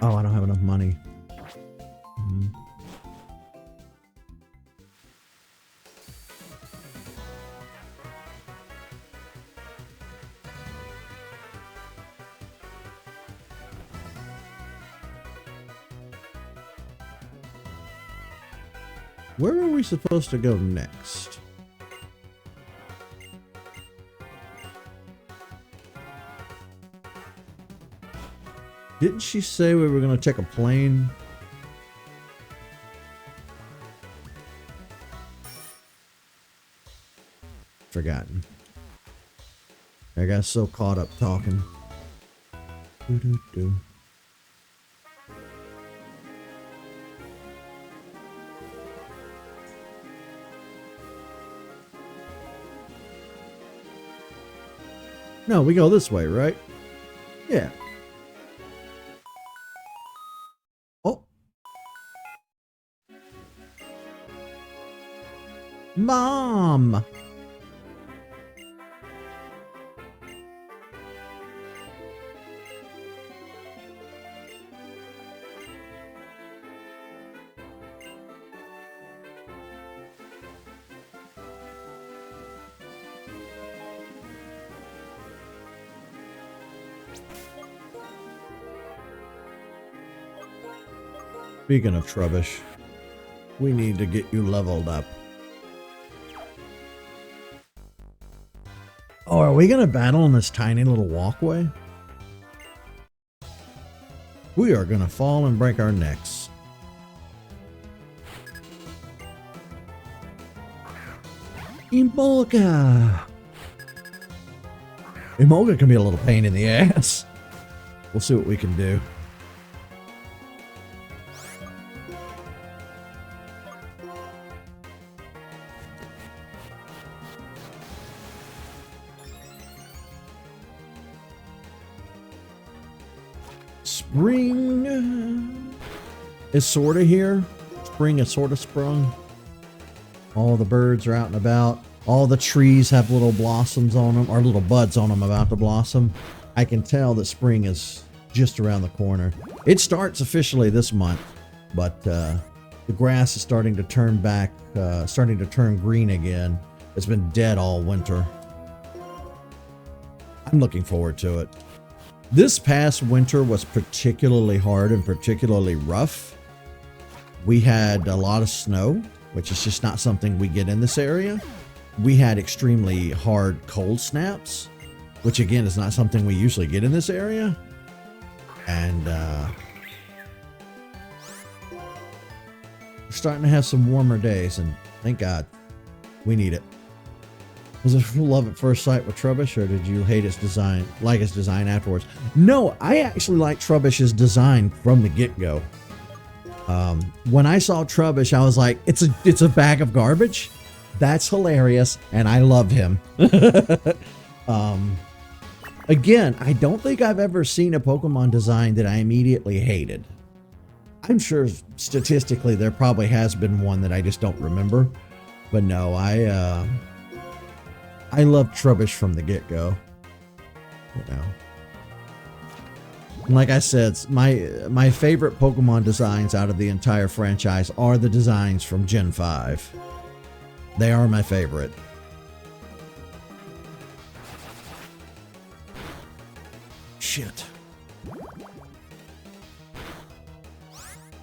Oh, I don't have enough money. Where are we supposed to go next? Didn't she say we were going to take a plane? Forgotten. I got so caught up talking. Doo-doo-doo. No, we go this way, right? Yeah. Oh. Mom! Speaking of Trubbish, we need to get you leveled up. Oh, are we gonna battle on this tiny little walkway? We are gonna fall and break our necks. Emolga! Emolga can be a little pain in the ass. We'll see what we can do. Spring is sort of here. Spring is sort of sprung. All the birds are out and about. All the trees have little blossoms on them, or little buds on them about to blossom. I can tell that spring is just around the corner. It starts officially this month, but the grass is starting to turn back, starting to turn green again. It's been dead all winter. I'm looking forward to it. This past winter was particularly hard and particularly rough. We had a lot of snow, which is just not something we get in this area. We had extremely hard cold snaps, which again is not something we usually get in this area. And we're starting to have some warmer days, and thank God, we need it. Was it love at first sight with Trubbish, or did you hate its design, like its design afterwards? No, I actually liked Trubbish's design from the get-go. When I saw Trubbish, I was like, it's a bag of garbage. That's hilarious, and I love him. Again, I don't think I've ever seen a Pokemon design that I immediately hated. I'm sure statistically there probably has been one that I just don't remember. But no, I loved Trubbish from the get-go. You know. And like I said, my favorite Pokemon designs out of the entire franchise are the designs from Gen 5. They are my favorite. Shit.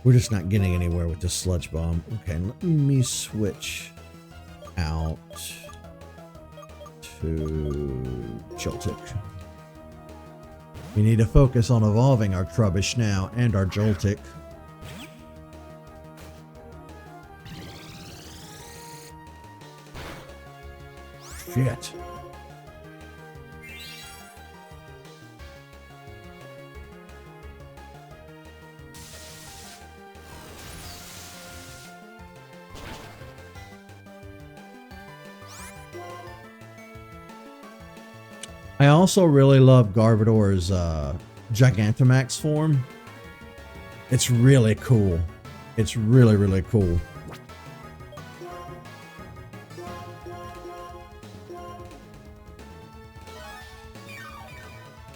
We're just not getting anywhere with this Sludge Bomb. Okay, let me switch out to Joltik. We need to focus on evolving our Trubbish now and our Joltik. Shit. I also really love Garbodor's Gigantamax form. It's really cool. It's really, really cool.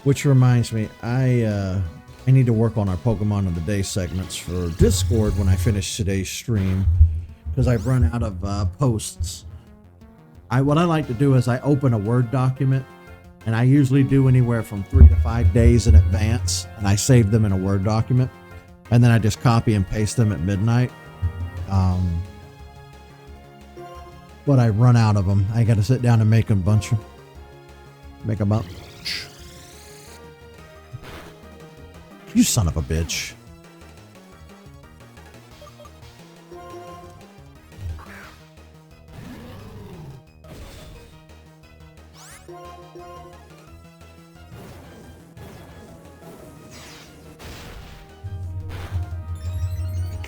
Which reminds me, I need to work on our Pokemon of the Day segments for Discord when I finish today's stream, because I've run out of posts. What I like to do is I open a Word document, and I usually do anywhere from 3 to 5 days in advance, and I save them in a Word document, and then I just copy and paste them at midnight. But I run out of them. I got to sit down and make a bunch. Make a bunch. You son of a bitch.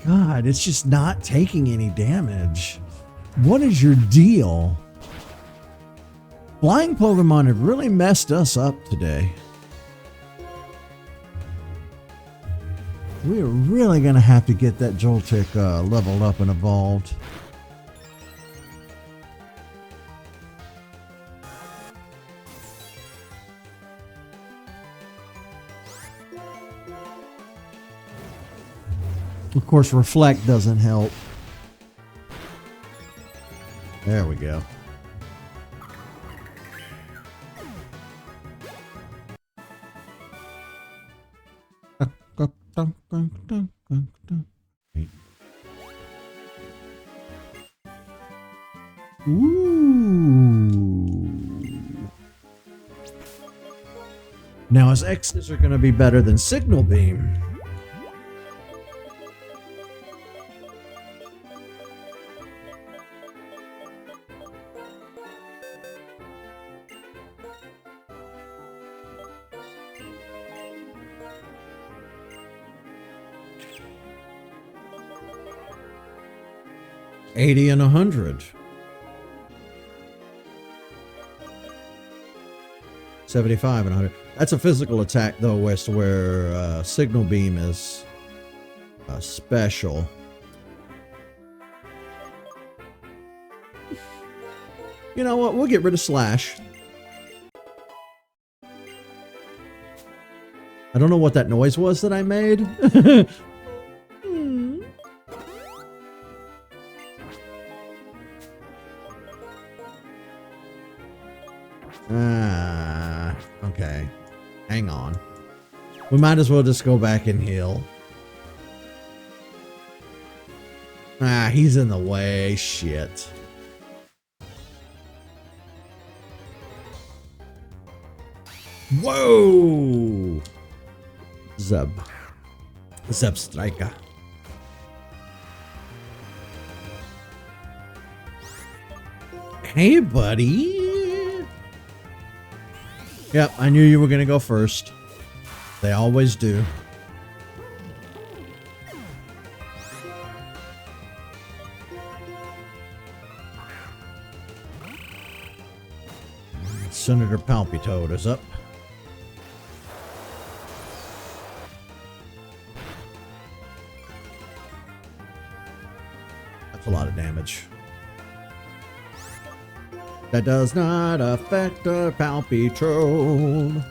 God, it's just not taking any damage. What is your deal? Flying Pokemon have really messed us up today. We are really going to have to get that Joltik leveled up and evolved. Of course, Reflect doesn't help. There we go. Ooh. Now his X's are going to be better than Signal Beam. $80 and $100. 75 and 100. That's a physical attack, though, West, where Signal Beam is special. You know what? We'll get rid of Slash. I don't know what that noise was that I made. Okay. Hang on. We might as well just go back and heal. He's in the way. Shit. Whoa! Zebstrika. Hey, buddy. Yep, I knew you were going to go first. They always do. Senator Palpitoad is up. That's a lot of damage. That does not affect the Palpitoad.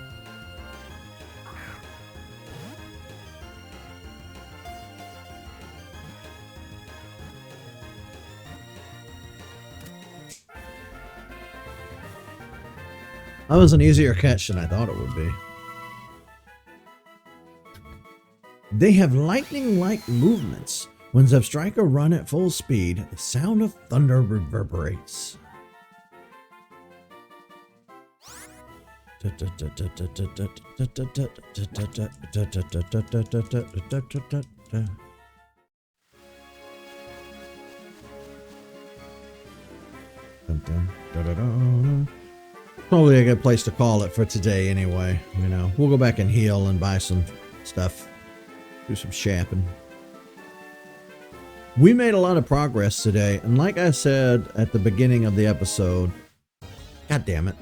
That was an easier catch than I thought it would be. They have lightning-like movements. When Zebstrika run at full speed, the sound of thunder reverberates. Probably a good place to call it for today anyway. You know, we'll go back and heal and buy some stuff. Do some shopping. We made a lot of progress today, and like I said at the beginning of the episode, god damn it.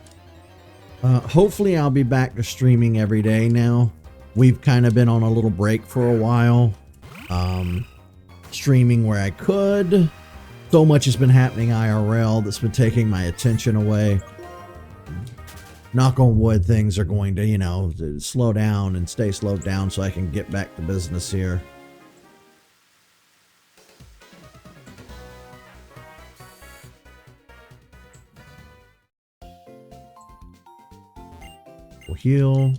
Hopefully I'll be back to streaming every day now. We've kind of been on a little break for a while. Streaming where I could. So much has been happening IRL that's been taking my attention away. Knock on wood, things are going to, you know, slow down and stay slowed down so I can get back to business here. We'll heal.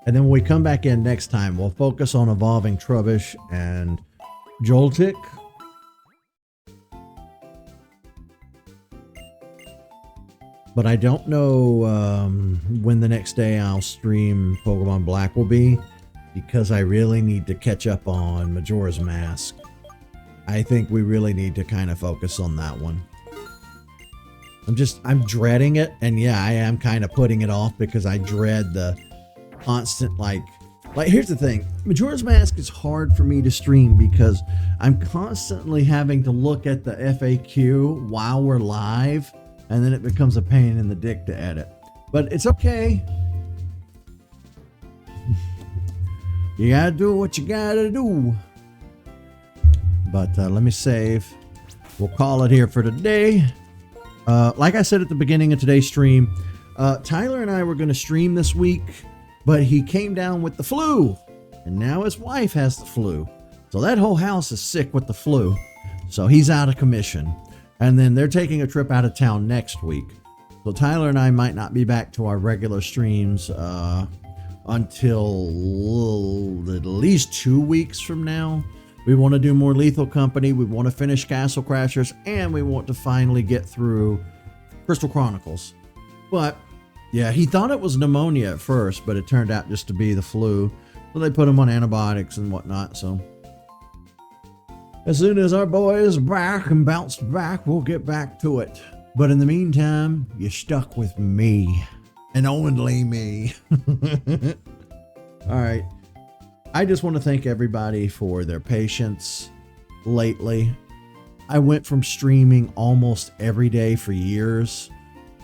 And then when we come back in next time, we'll focus on evolving Trubbish and Joltik. But I don't know when the next day I'll stream Pokemon Black will be, because I really need to catch up on Majora's Mask. I think we really need to kind of focus on that one. I'm dreading it, and yeah, I am kind of putting it off because I dread the constant, like here's the thing. Majora's Mask is hard for me to stream because I'm constantly having to look at the FAQ while we're live, and then it becomes a pain in the dick to edit. But it's okay. You gotta do what you gotta do. But let me save. We'll call it here for today. Like I said at the beginning of today's stream, Tyler and I were going to stream this week, but he came down with the flu, and now his wife has the flu. So that whole house is sick with the flu. So he's out of commission. And then they're taking a trip out of town next week. So Tyler and I might not be back to our regular streams until at least 2 weeks from now. We want to do more Lethal Company. We want to finish Castle Crashers, and we want to finally get through Crystal Chronicles. But yeah, he thought it was pneumonia at first, but it turned out just to be the flu. So they put him on antibiotics and whatnot. So as soon as our boy is back and bounced back, we'll get back to it. But in the meantime, you're stuck with me, and only me. All right. I just want to thank everybody for their patience lately. I went from streaming almost every day for years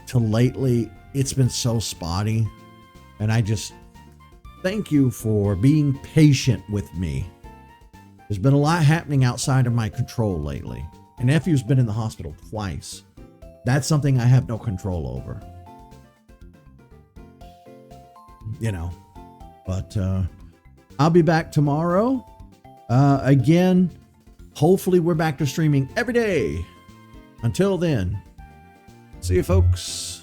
to lately it's been so spotty. And I just thank you for being patient with me. There's been a lot happening outside of my control lately. And nephew's been in the hospital twice. That's something I have no control over. You know, but I'll be back tomorrow. Again, hopefully we're back to streaming every day. Until then, see you folks.